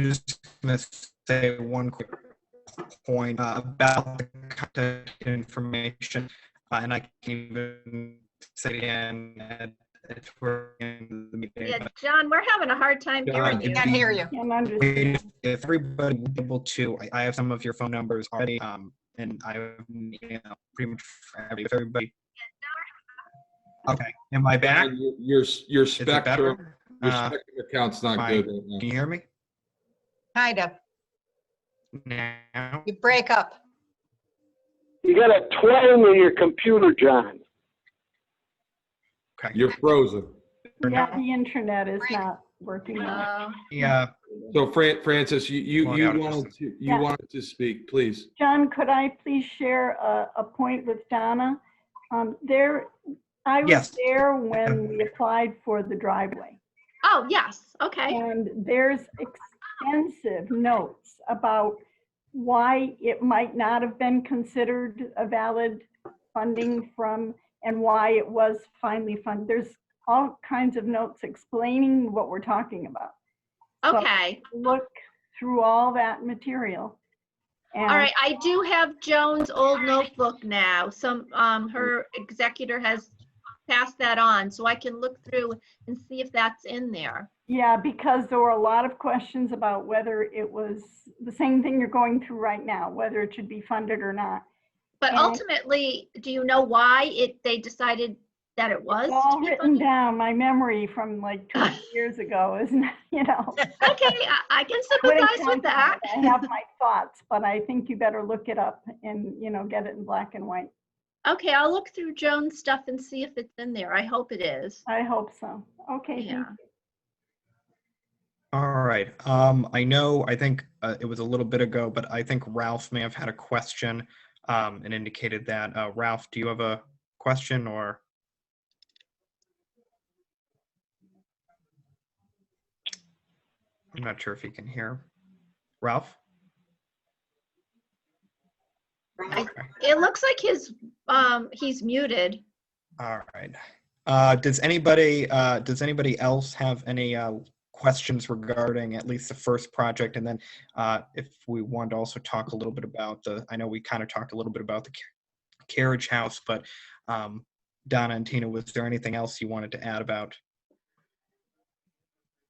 [SPEAKER 1] to say one quick point about the contact information, and I can even say it again toward the end of the meeting.
[SPEAKER 4] Yeah, John, we're having a hard time hearing you.
[SPEAKER 5] Can't hear you.
[SPEAKER 8] Can't understand.
[SPEAKER 1] If everybody would be able to, I have some of your phone numbers already, and I have, pretty much if everybody. Okay, am I back?
[SPEAKER 7] Your spectrum, your
[SPEAKER 1] Uh,
[SPEAKER 7] spectrum account's not good right now.
[SPEAKER 1] Can you hear me
[SPEAKER 5] Kind of.
[SPEAKER 1] now?
[SPEAKER 5] You break up.
[SPEAKER 2] You got a twang in your computer, John.
[SPEAKER 1] Okay.
[SPEAKER 7] You're frozen.
[SPEAKER 8] Yeah, the internet is not working well.
[SPEAKER 1] Yeah.
[SPEAKER 7] So Francis, you
[SPEAKER 1] Going out of
[SPEAKER 7] wanted to speak, please.
[SPEAKER 8] John, could I please share a point with Donna? I was
[SPEAKER 1] Yes.
[SPEAKER 8] there when we applied for the driveway.
[SPEAKER 4] Oh, yes, okay.
[SPEAKER 8] And there's extensive notes about why it might not have been considered a valid funding from, and why it was finally funded. There's all kinds of notes explaining what we're talking about. So
[SPEAKER 4] Okay.
[SPEAKER 8] look through all that material. And
[SPEAKER 4] All right, I do have Joan's old notebook now. Her executor has passed that on, so I can look through and see if that's in there.
[SPEAKER 8] yeah, because there were a lot of questions about whether it was the same thing you're going through right now, whether it should be funded or not.
[SPEAKER 4] But
[SPEAKER 8] And
[SPEAKER 4] ultimately, do you know why they decided that it was?
[SPEAKER 8] it's all
[SPEAKER 4] to be
[SPEAKER 8] written
[SPEAKER 4] funded?
[SPEAKER 8] down. My memory from like 2 years ago isn't, you know.
[SPEAKER 4] Okay, I can
[SPEAKER 8] Wouldn't
[SPEAKER 4] sympathize
[SPEAKER 8] count
[SPEAKER 4] with
[SPEAKER 8] on
[SPEAKER 4] that.
[SPEAKER 8] it. I have my thoughts, but I think you better look it up and, you know, get it in black and white.
[SPEAKER 4] Okay, I'll look through Joan's stuff and see if it's in there. I hope it is.
[SPEAKER 8] I hope so. Okay, thank
[SPEAKER 4] Yeah.
[SPEAKER 8] you.
[SPEAKER 1] All right. I think it was a little bit ago, but I think Ralph may have had a question and indicated that. Ralph, do you have a question or? I'm not sure if you can hear. Ralph? Okay.
[SPEAKER 4] It looks like he's muted.
[SPEAKER 1] All right. Does anybody else have any questions regarding at least the first project? And then if we want to also talk a little bit about I know we kind of talked a little bit about the carriage house, but Donna and Tina, was there anything else you wanted to add about?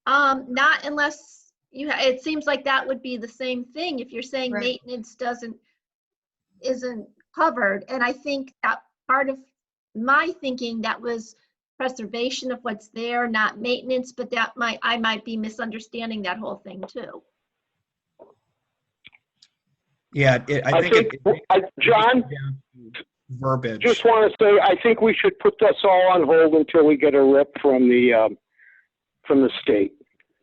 [SPEAKER 4] Not unless it seems like that would be the same thing if you're saying
[SPEAKER 5] Right.
[SPEAKER 4] maintenance isn't covered. And I think that part of my thinking, that was preservation of what's there, not maintenance, but I might be misunderstanding that whole thing too.
[SPEAKER 1] Yeah, I think
[SPEAKER 2] John,
[SPEAKER 1] verbiage.
[SPEAKER 2] just want to say, I think we should put this all on hold until we get a rep from the state.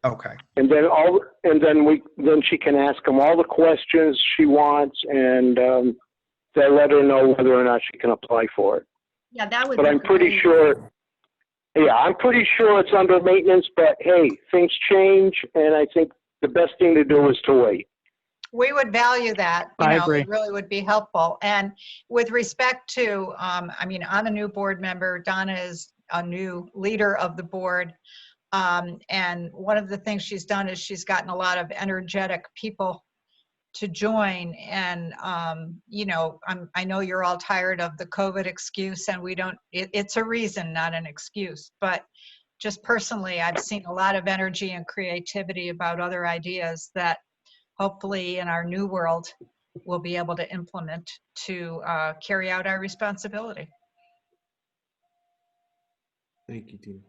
[SPEAKER 1] Okay.
[SPEAKER 2] And then she can ask them all the questions she wants, and they'll let her know whether or not she can apply for it.
[SPEAKER 4] Yeah, that would.
[SPEAKER 2] But I'm pretty sure. Yeah, I'm pretty sure it's under maintenance. But hey, things change, and I think the best thing to do is to wait.
[SPEAKER 5] We would value that.
[SPEAKER 3] I agree.
[SPEAKER 5] It really would be helpful. And with respect to, I'm a new board member. Donna is a new leader of the board. And one of the things she's done is she's gotten a lot of energetic people to join. And, I know you're all tired of the COVID excuse, and it's a reason, not an excuse. But just personally, I've seen a lot of energy and creativity about other ideas that hopefully in our new world we'll be able to implement to carry out our responsibility.
[SPEAKER 7] Thank you, Tina.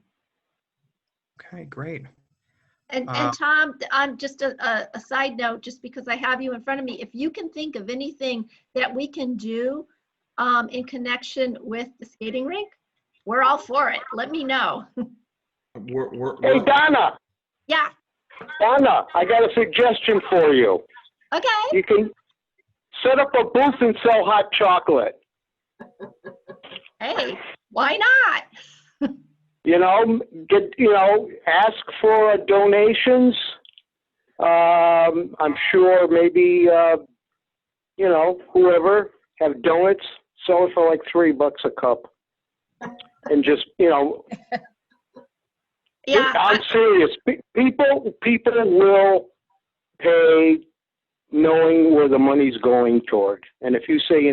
[SPEAKER 1] Okay, great.
[SPEAKER 4] And Tom, I'm just a side note, just because I have you in front of me, if you can think of anything that we can do in connection with the skating rink, we're all for it. Let me know.
[SPEAKER 2] Hey, Donna.
[SPEAKER 4] Yeah.
[SPEAKER 2] Donna, I got a suggestion for you.
[SPEAKER 4] Okay.
[SPEAKER 2] You can set up a booth and sell hot chocolate.
[SPEAKER 4] Hey, why not?
[SPEAKER 2] Ask for donations. I'm sure maybe, whoever have donuts, sell it for like $3 a cup. And just,
[SPEAKER 4] Yeah.
[SPEAKER 2] I'm serious. People will pay knowing where the money's going toward. And if you say,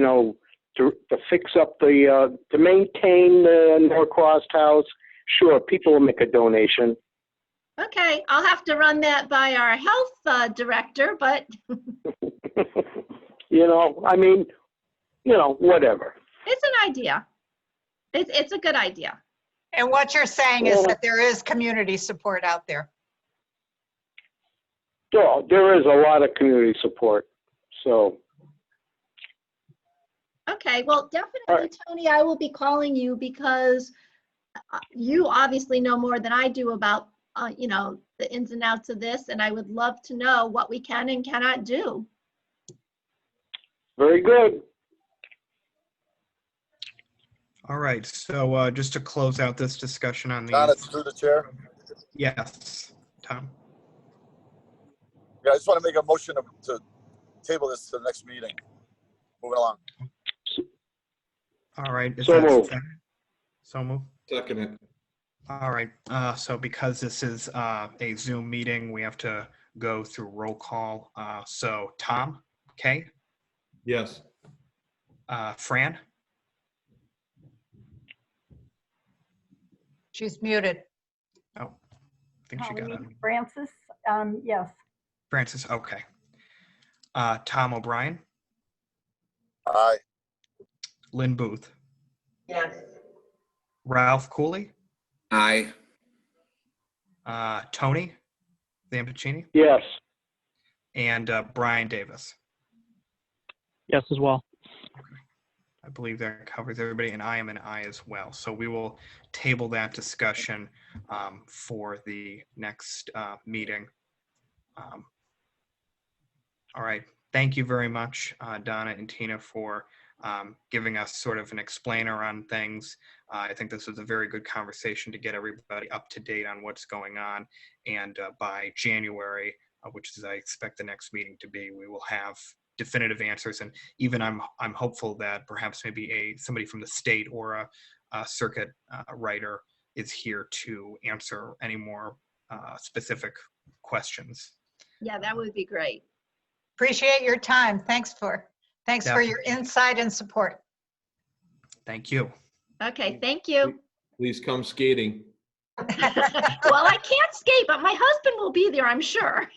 [SPEAKER 2] to fix up to maintain the Norcross house, sure, people will make a donation.
[SPEAKER 4] Okay, I'll have to run that by our health director, but.
[SPEAKER 2] Whatever.
[SPEAKER 4] It's an idea. It's a good idea.
[SPEAKER 5] And what you're saying is that there is community support out there.
[SPEAKER 2] Oh, there is a lot of community support. So.
[SPEAKER 4] Okay, well, definitely,
[SPEAKER 2] All right.
[SPEAKER 4] Tony, I will be calling you because you obviously know more than I do about, you know, the ins and outs of this, and I would love to know what we can and cannot do.
[SPEAKER 2] Very good.
[SPEAKER 1] All right, so just to close out this discussion on
[SPEAKER 6] Donna,
[SPEAKER 1] these,
[SPEAKER 6] through the chair.
[SPEAKER 1] yes, Tom.
[SPEAKER 6] Yeah, I just want to make a motion to table this to the next meeting. Moving along.
[SPEAKER 1] All right. Is
[SPEAKER 2] So
[SPEAKER 1] that
[SPEAKER 2] moved.
[SPEAKER 1] second? So moved.
[SPEAKER 7] Second it.
[SPEAKER 1] All right. So because this is a Zoom meeting, we have to go through roll call. So Tom, Kay,
[SPEAKER 7] Yes.
[SPEAKER 1] Fran,
[SPEAKER 5] She's muted.
[SPEAKER 1] oh, I think she got
[SPEAKER 8] Colleen
[SPEAKER 1] on.
[SPEAKER 8] Francis, yes.
[SPEAKER 1] Francis, okay. Tom O'Brien,
[SPEAKER 6] Aye.
[SPEAKER 1] Lynn Booth,
[SPEAKER 9] Yes.
[SPEAKER 1] Ralph Cooley,
[SPEAKER 10] Aye.
[SPEAKER 1] Tony Zampicini,
[SPEAKER 2] Yes.
[SPEAKER 1] and Brian Davis.
[SPEAKER 3] Yes, as well.
[SPEAKER 1] I believe that covers everybody, and I am an aye as well. So we will table that discussion for the next meeting. All right. Thank you very much, Donna and Tina, for giving us sort of an explainer on things. I think this was a very good conversation to get everybody up to date on what's going on. And by January, which is I expect the next meeting to be, we will have definitive answers. And even I'm hopeful that perhaps maybe somebody from the state or a circuit writer is here to answer any more specific questions.
[SPEAKER 4] Yeah, that would be great.
[SPEAKER 5] Appreciate your time. Thanks for your insight and support.
[SPEAKER 1] Thank you.
[SPEAKER 4] Okay, thank you.
[SPEAKER 7] Please come skating.
[SPEAKER 4] Well, I can't skate, but my husband will be there, I'm sure.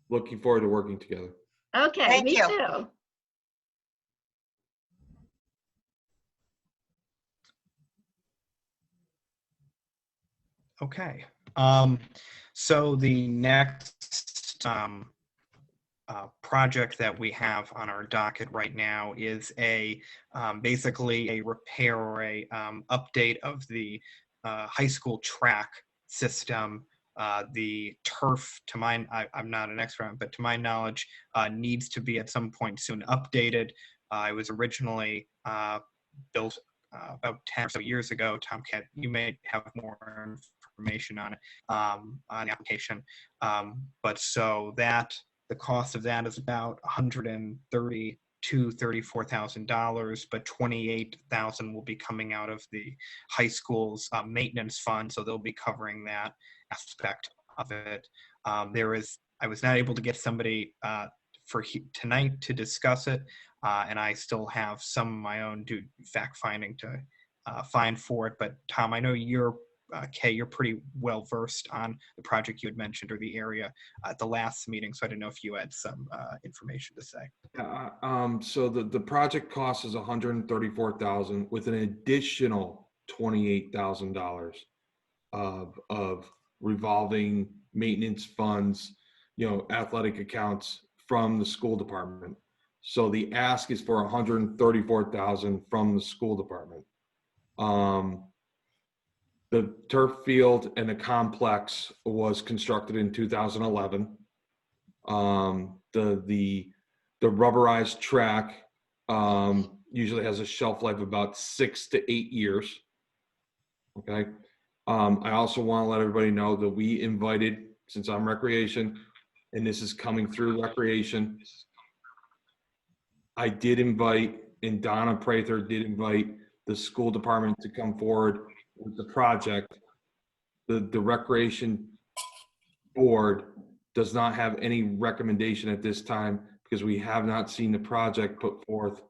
[SPEAKER 7] Looking forward to working together.
[SPEAKER 4] Okay,
[SPEAKER 5] Thank
[SPEAKER 4] me
[SPEAKER 5] you.
[SPEAKER 4] too.
[SPEAKER 1] Okay. So the next project that we have on our docket right now is basically a repair or a update of the high school track system. The turf, I'm not an expert, but to my knowledge, needs to be at some point soon updated. It was originally built about 10 or so years ago. Tom, you may have more information on it, on the application. But so the cost of that is about $130,000 to $34,000, but $28,000 will be coming out of the high school's maintenance fund, so they'll be covering that aspect of it. I was not able to get somebody for tonight to discuss it, and I still have some of my own fact finding to find for it. But Tom, I know you're Kay, you're pretty well versed on the project you had mentioned or the area at the last meeting, so I didn't know if you had some information to say.
[SPEAKER 7] So the project cost is $134,000 with an additional $28,000 of revolving maintenance funds, athletic accounts from the school department. So the ask is for $134,000 from the school department. The turf field and the complex was constructed in 2011. The rubberized track usually has a shelf life of about 6 to 8 years. Okay. I also want to let everybody know that we invited, since I'm recreation, and this is coming through recreation, I did invite, and Donna Prather did invite the school department to come forward with the project. The recreation board does not have any recommendation at this time because we have not seen the project put forth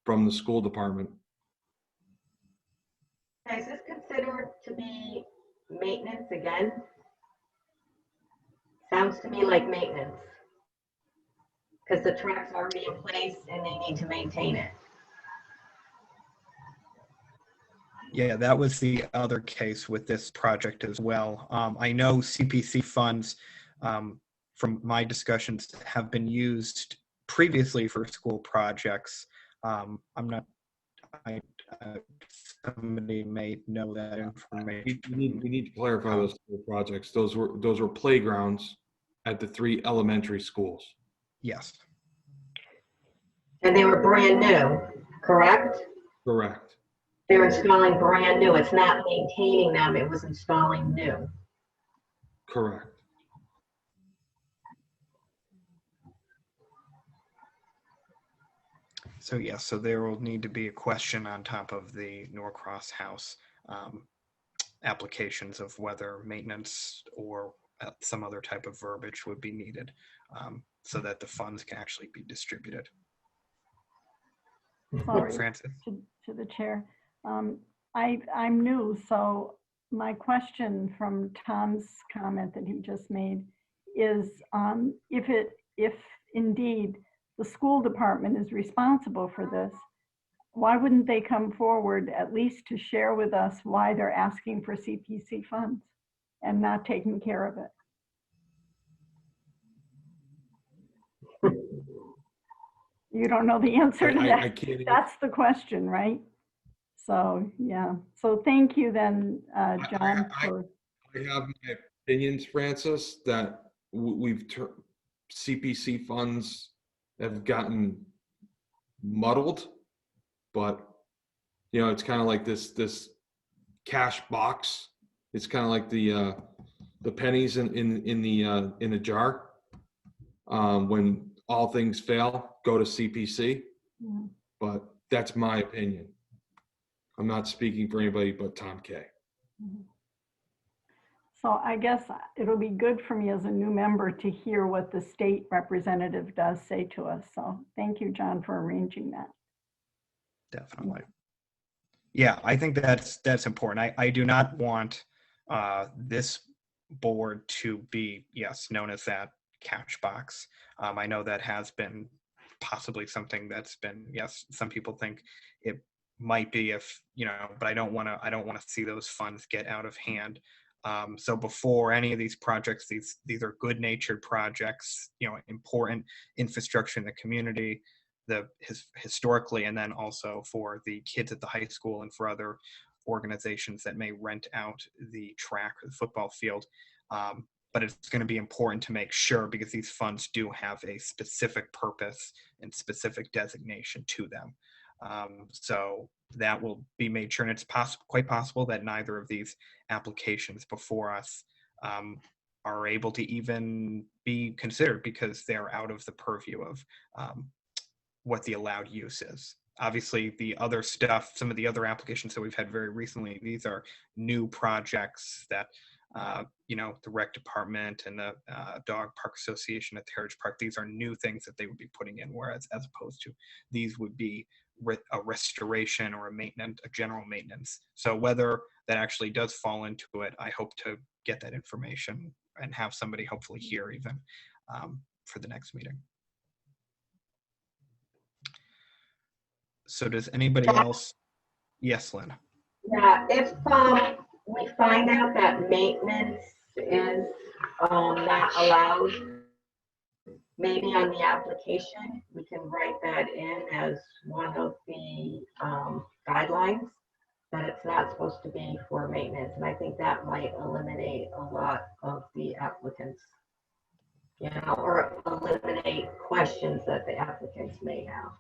[SPEAKER 7] from the school department.
[SPEAKER 9] Is this considered to be maintenance again? Sounds to me like maintenance. Because the track's already in place and they need to maintain it.
[SPEAKER 1] Yeah, that was the other case with this project as well. I know CPC funds, from my discussions, have been used previously for school projects. I somebody may know that information.
[SPEAKER 7] We need to clarify those projects. Those were playgrounds at the 3 elementary schools.
[SPEAKER 1] Yes.
[SPEAKER 9] And they were brand new, correct?
[SPEAKER 7] Correct.
[SPEAKER 9] They're installing brand new. It's not maintaining them, it was installing new.
[SPEAKER 7] Correct.
[SPEAKER 1] So yes, so there will need to be a question on top of the Norcross House applications of whether maintenance or some other type of verbiage would be needed so that the funds can actually be distributed.
[SPEAKER 8] Sorry,
[SPEAKER 1] Francis?
[SPEAKER 8] to the chair. I'm new, so my question from Tom's comment that he just made is if indeed the school department is responsible for this, why wouldn't they come forward at least to share with us why they're asking for CPC funds and not taking care of it? You don't know the answer to that.
[SPEAKER 7] I can't.
[SPEAKER 8] That's the question, right? So, yeah. So thank you then, John.
[SPEAKER 7] I have my opinions, Francis, that CPC funds have gotten muddled, but you know, it's kind of like this cash box. It's kind of like the pennies in the jar. When all things fail, go to CPC.
[SPEAKER 8] Yeah.
[SPEAKER 7] But that's my opinion. I'm not speaking for anybody but Tom K.
[SPEAKER 8] So I guess it'll be good for me as a new member to hear what the state representative does say to us. So thank you, John, for arranging that.
[SPEAKER 1] Definitely. Yeah, I think that's important. I do not want this board to be, yes, known as that couch box. I know that has been possibly something that's been, yes, some people think it might be if, you know, but I don't want to see those funds get out of hand. So before any of these projects, these are good-natured projects, you know, important infrastructure in the community, historically, and then also for the kids at the high school and for other organizations that may rent out the track or the football field. But it's going to be important to make sure, because these funds do have a specific purpose and specific designation to them. So that will be made sure, and it's quite possible that neither of these applications before us are able to even be considered because they're out of the purview of what the allowed use is. Obviously, the other stuff, some of the other applications that we've had very recently, these are new projects that you know, the rec department and the dog park association at the Heritage Park, these are new things that they would be putting in, whereas as opposed to these would be a restoration or a general maintenance. So whether that actually does fall into it, I hope to get that information and have somebody hopefully here even for the next meeting. So does anybody else? Yes, Lynn.
[SPEAKER 9] Yeah, if we find out that maintenance is not allowed, maybe on the application, we can write that in as one of the guidelines, that it's not supposed to be for maintenance. And I think that might eliminate a lot of the applicants, you know, or eliminate questions that the applicants may have.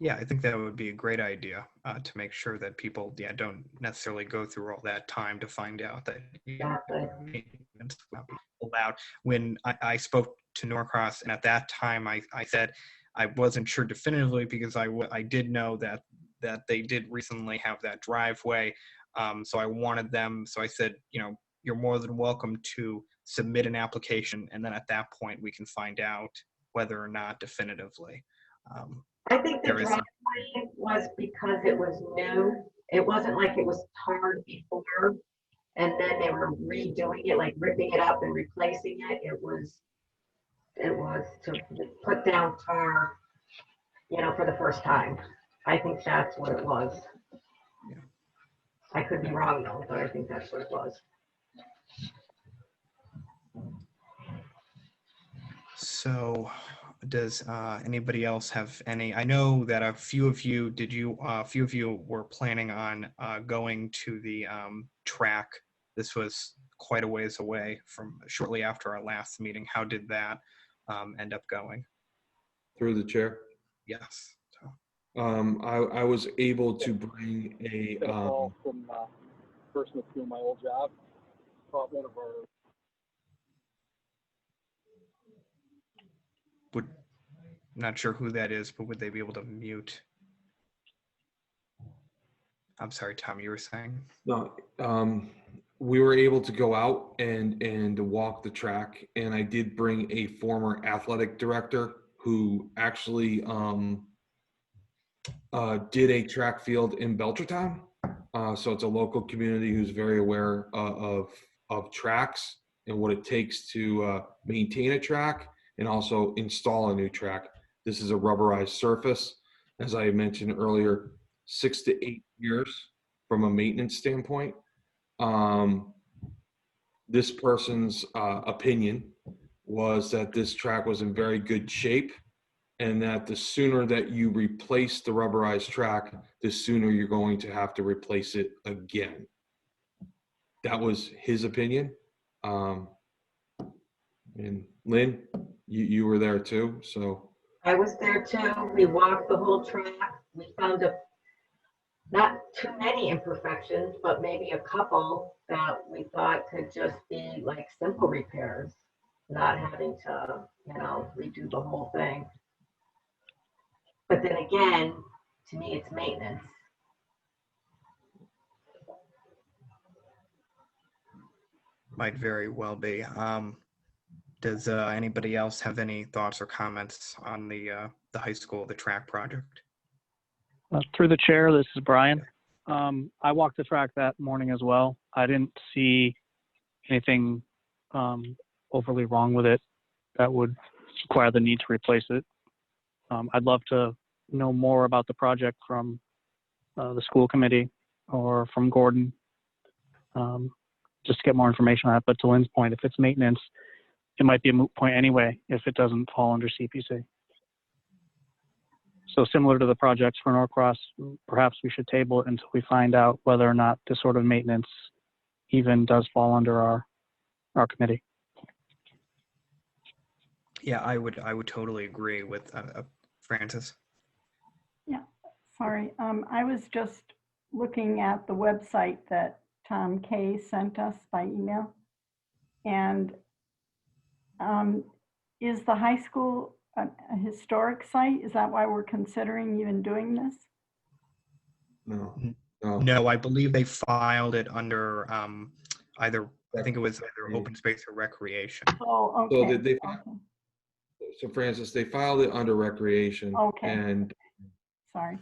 [SPEAKER 1] Yeah, I think that would be a great idea to make sure that people, don't necessarily go through all that time to find out that maintenance will not be allowed. When I spoke to Norcross, and at that time I said I wasn't sure definitively, because I did know that they did recently have that driveway, so I wanted them. So I said, you know, you're more than welcome to submit an application, and then at that point we can find out whether or not definitively.
[SPEAKER 9] I think the driveway was because it was new. It wasn't like it was tarred before and then they were redoing it, like ripping it up and replacing it. It was to put down tar, you know, for the first time. I think that's what it was.
[SPEAKER 1] Yeah.
[SPEAKER 9] I could be wrong though, but I think that's what it was.
[SPEAKER 1] So Does anybody else have any? I know that a few of you a few of you were planning on going to the track. This was quite a ways away from shortly after our last meeting. How did that end up going?
[SPEAKER 7] Through the chair.
[SPEAKER 1] Yes. So,
[SPEAKER 7] I was able to bring a
[SPEAKER 10] call from person that's doing my old job. Caught one of our.
[SPEAKER 1] not sure who that is, but would they be able to mute? I'm sorry, Tom, you were saying?
[SPEAKER 7] No, we were able to go out and walk the track, and I did bring a former athletic director who actually did a track field in Belchertown. So it's a local community who's very aware of tracks and what it takes to maintain a track and also install a new track. This is a rubberized surface, as I mentioned earlier, 6 to 8 years from a maintenance standpoint. This person's opinion was that this track was in very good shape, and that the sooner that you replace the rubberized track, the sooner you're going to have to replace it again. That was his opinion. And Lynn, you were there too, so.
[SPEAKER 9] I was there too. We walked the whole track. We found not too many imperfections, but maybe a couple that we thought could just be like simple repairs, not having to, redo the whole thing. But then again, to me, it's maintenance.
[SPEAKER 1] Might very well be. Does anybody else have any thoughts or comments on the high school, the track project?
[SPEAKER 3] Through the chair, this is Brian. I walked the track that morning as well. I didn't see anything overly wrong with it that would require the need to replace it. I'd love to know more about the project from the school committee or from Gordon, just to get more information on it. But to Lynn's point, if it's maintenance, it might be a moot point anyway if it doesn't fall under CPC. So similar to the projects for Norcross, perhaps we should table it until we find out whether or not this sort of maintenance even does fall under our committee.
[SPEAKER 1] Yeah, I would totally agree with Francis.
[SPEAKER 8] Yeah, sorry. I was just looking at the website that Tom Kay sent us by email. And is the high school a historic site? Is that why we're considering even doing this?
[SPEAKER 7] No.
[SPEAKER 1] I believe they filed it under either, I think it was either open space or recreation.
[SPEAKER 8] Oh, okay.
[SPEAKER 7] So Francis, they filed it under recreation.
[SPEAKER 8] Okay.
[SPEAKER 7] And
[SPEAKER 8] sorry.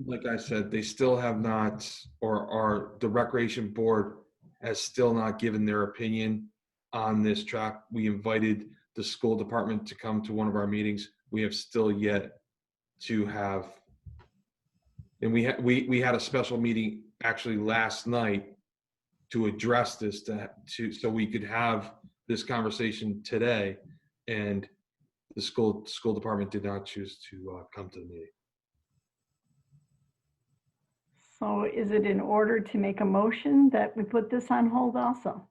[SPEAKER 7] Like I said, they still have not, or the recreation board has still not given their opinion on this track. We invited the school department to come to one of our meetings. We have still yet to have, and we had a special meeting actually last night to address this so we could have this conversation today, and the school department did not choose to come to the meeting.
[SPEAKER 8] So is it in order to make a motion that we put this on hold also?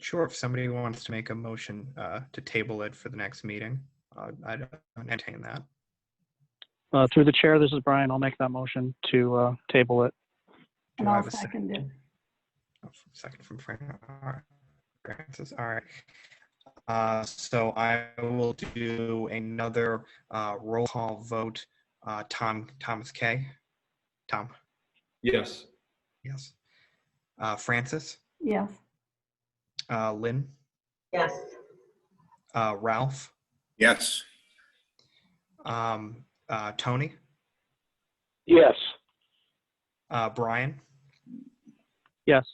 [SPEAKER 1] Sure, if somebody wants to make a motion to table it for the next meeting, I'd entertain that.
[SPEAKER 3] Through the chair, this is Brian. I'll make that motion to table it.
[SPEAKER 8] And I'll second it.
[SPEAKER 1] Second from Francis. All right. So I will do another roll call vote. Thomas K. Tom.
[SPEAKER 7] Yes.
[SPEAKER 1] Yes. Francis.
[SPEAKER 8] Yes.
[SPEAKER 1] Lynn.
[SPEAKER 9] Yes.
[SPEAKER 1] Ralph.
[SPEAKER 11] Yes.
[SPEAKER 1] Tony.
[SPEAKER 2] Yes.
[SPEAKER 1] Brian.
[SPEAKER 3] Yes.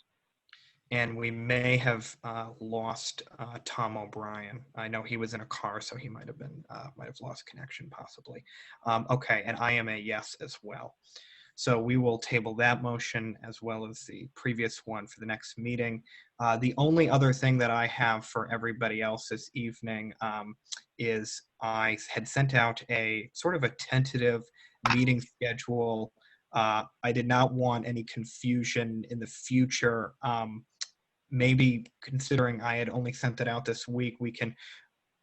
[SPEAKER 1] And we may have lost Tom O'Brien. I know he was in a car, so he might have lost connection possibly. Okay, and I am a yes as well. So we will table that motion as well as the previous one for the next meeting. The only other thing that I have for everybody else this evening is I had sent out a sort of a tentative meeting schedule. I did not want any confusion in the future. Maybe considering I had only sent it out this week, we can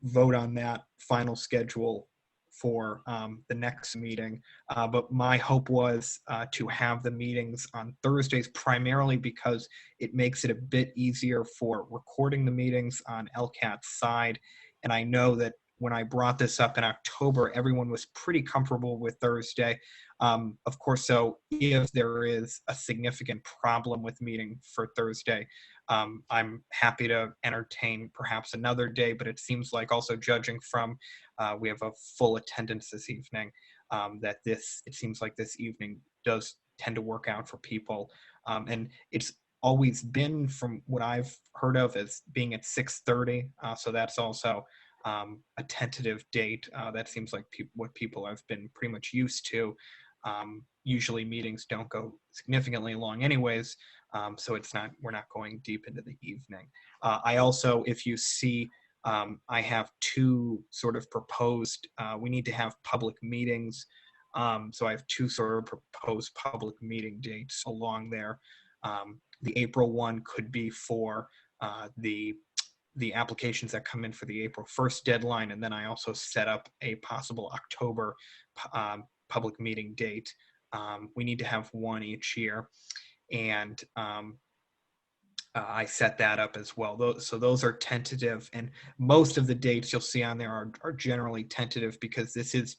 [SPEAKER 1] vote on that final schedule for the next meeting. But my hope was to have the meetings on Thursdays primarily because it makes it a bit easier for recording the meetings on LCAT's side. And I know that when I brought this up in October, everyone was pretty comfortable with Thursday. Of course, so if there is a significant problem with meeting for Thursday, I'm happy to entertain perhaps another day, but it seems like also judging from, we have a full attendance this evening, that it seems like this evening does tend to work out for people. And it's always been, from what I've heard of, as being at 6:30. So that's also a tentative date. That seems like what people have been pretty much used to. Usually meetings don't go significantly long anyways, so we're not going deep into the evening. I also, if you see, I have two sort of proposed, we need to have public meetings. So I have two sort of proposed public meeting dates along there. The April one could be for the applications that come in for the April 1st deadline. And then I also set up a possible October public meeting date. We need to have one each year. And I set that up as well. So those are tentative, and most of the dates you'll see on there are generally tentative because this is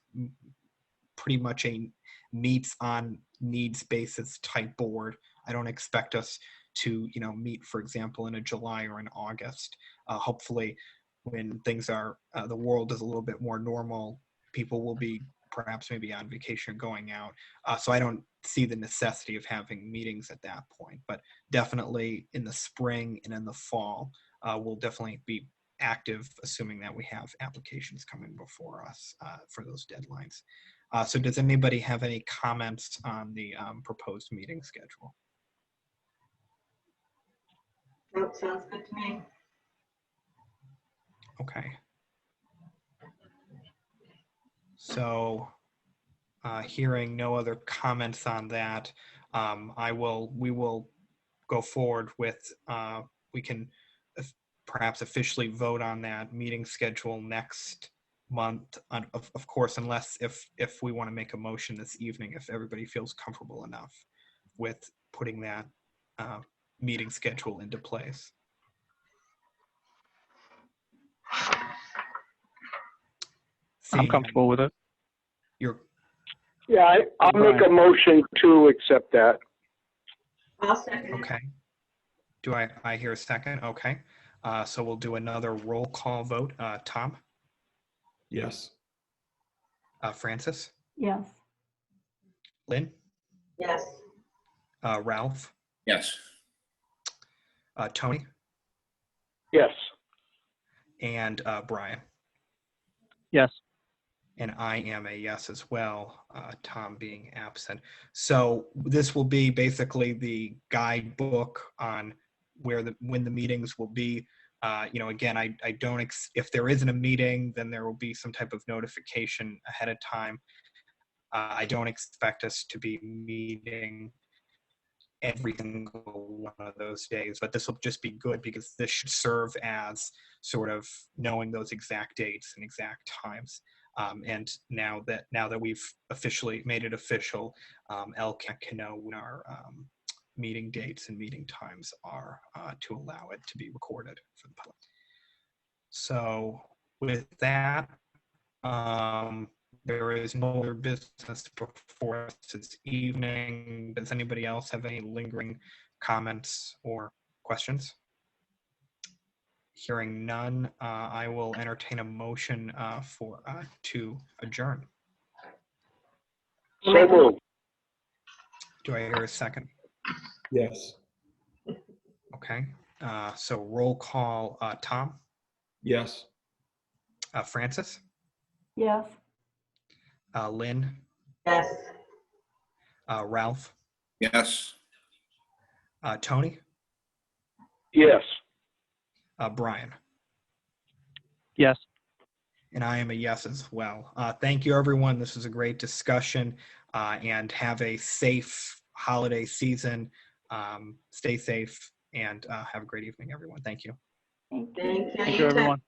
[SPEAKER 1] pretty much a meets on needs basis type board. I don't expect us to, meet, for example, in a July or an August. Hopefully, when things are, the world is a little bit more normal, people will be perhaps maybe on vacation going out. So I don't see the necessity of having meetings at that point, but definitely in the spring and in the fall, we'll definitely be active, assuming that we have applications coming before us for those deadlines. So does anybody have any comments on the proposed meeting schedule?
[SPEAKER 9] That sounds good to me.
[SPEAKER 1] Okay. So hearing no other comments on that, we will go forward with, we can perhaps officially vote on that meeting schedule next month, of course, unless if we want to make a motion this evening, if everybody feels comfortable enough with putting that meeting schedule into place.
[SPEAKER 3] I'm comfortable with it.
[SPEAKER 2] Yeah, I'll make a motion to accept that.
[SPEAKER 9] I'll second it.
[SPEAKER 1] Okay. Do I hear a second? Okay. So we'll do another roll call vote. Tom?
[SPEAKER 7] Yes.
[SPEAKER 1] Francis?
[SPEAKER 8] Yes.
[SPEAKER 1] Lynn?
[SPEAKER 9] Yes.
[SPEAKER 1] Ralph?
[SPEAKER 11] Yes.
[SPEAKER 1] Tony?
[SPEAKER 2] Yes.
[SPEAKER 1] And Brian?
[SPEAKER 3] Yes.
[SPEAKER 1] And I am a yes as well, Tom being absent. So this will be basically the guidebook on when the meetings will be. Again, I don't, if there isn't a meeting, then there will be some type of notification ahead of time. I don't expect us to be meeting every single one of those days, but this will just be good because this should serve as sort of knowing those exact dates and exact times. And now that we've officially made it official, LCAT can know when our meeting dates and meeting times are to allow it to be recorded for the public. So with that, there is no other business before us this evening. Does anybody else have any lingering comments or questions? Hearing none, I will entertain a motion to adjourn.
[SPEAKER 2] So moved.
[SPEAKER 1] Do I hear a second?
[SPEAKER 7] Yes.
[SPEAKER 1] Okay. So roll call, Tom?
[SPEAKER 7] Yes.
[SPEAKER 1] Francis?
[SPEAKER 8] Yes.
[SPEAKER 1] Lynn?
[SPEAKER 9] Yes.
[SPEAKER 1] Ralph,
[SPEAKER 11] Yes.
[SPEAKER 1] Tony,
[SPEAKER 2] Yes.
[SPEAKER 1] Brian.
[SPEAKER 3] Yes.
[SPEAKER 1] And I am a yes as well. Thank you, everyone. This was a great discussion, and have a safe holiday season. Stay safe and have a great evening, everyone. Thank you.
[SPEAKER 8] Thank you.
[SPEAKER 9] Thank you.
[SPEAKER 3] Thank you, everyone.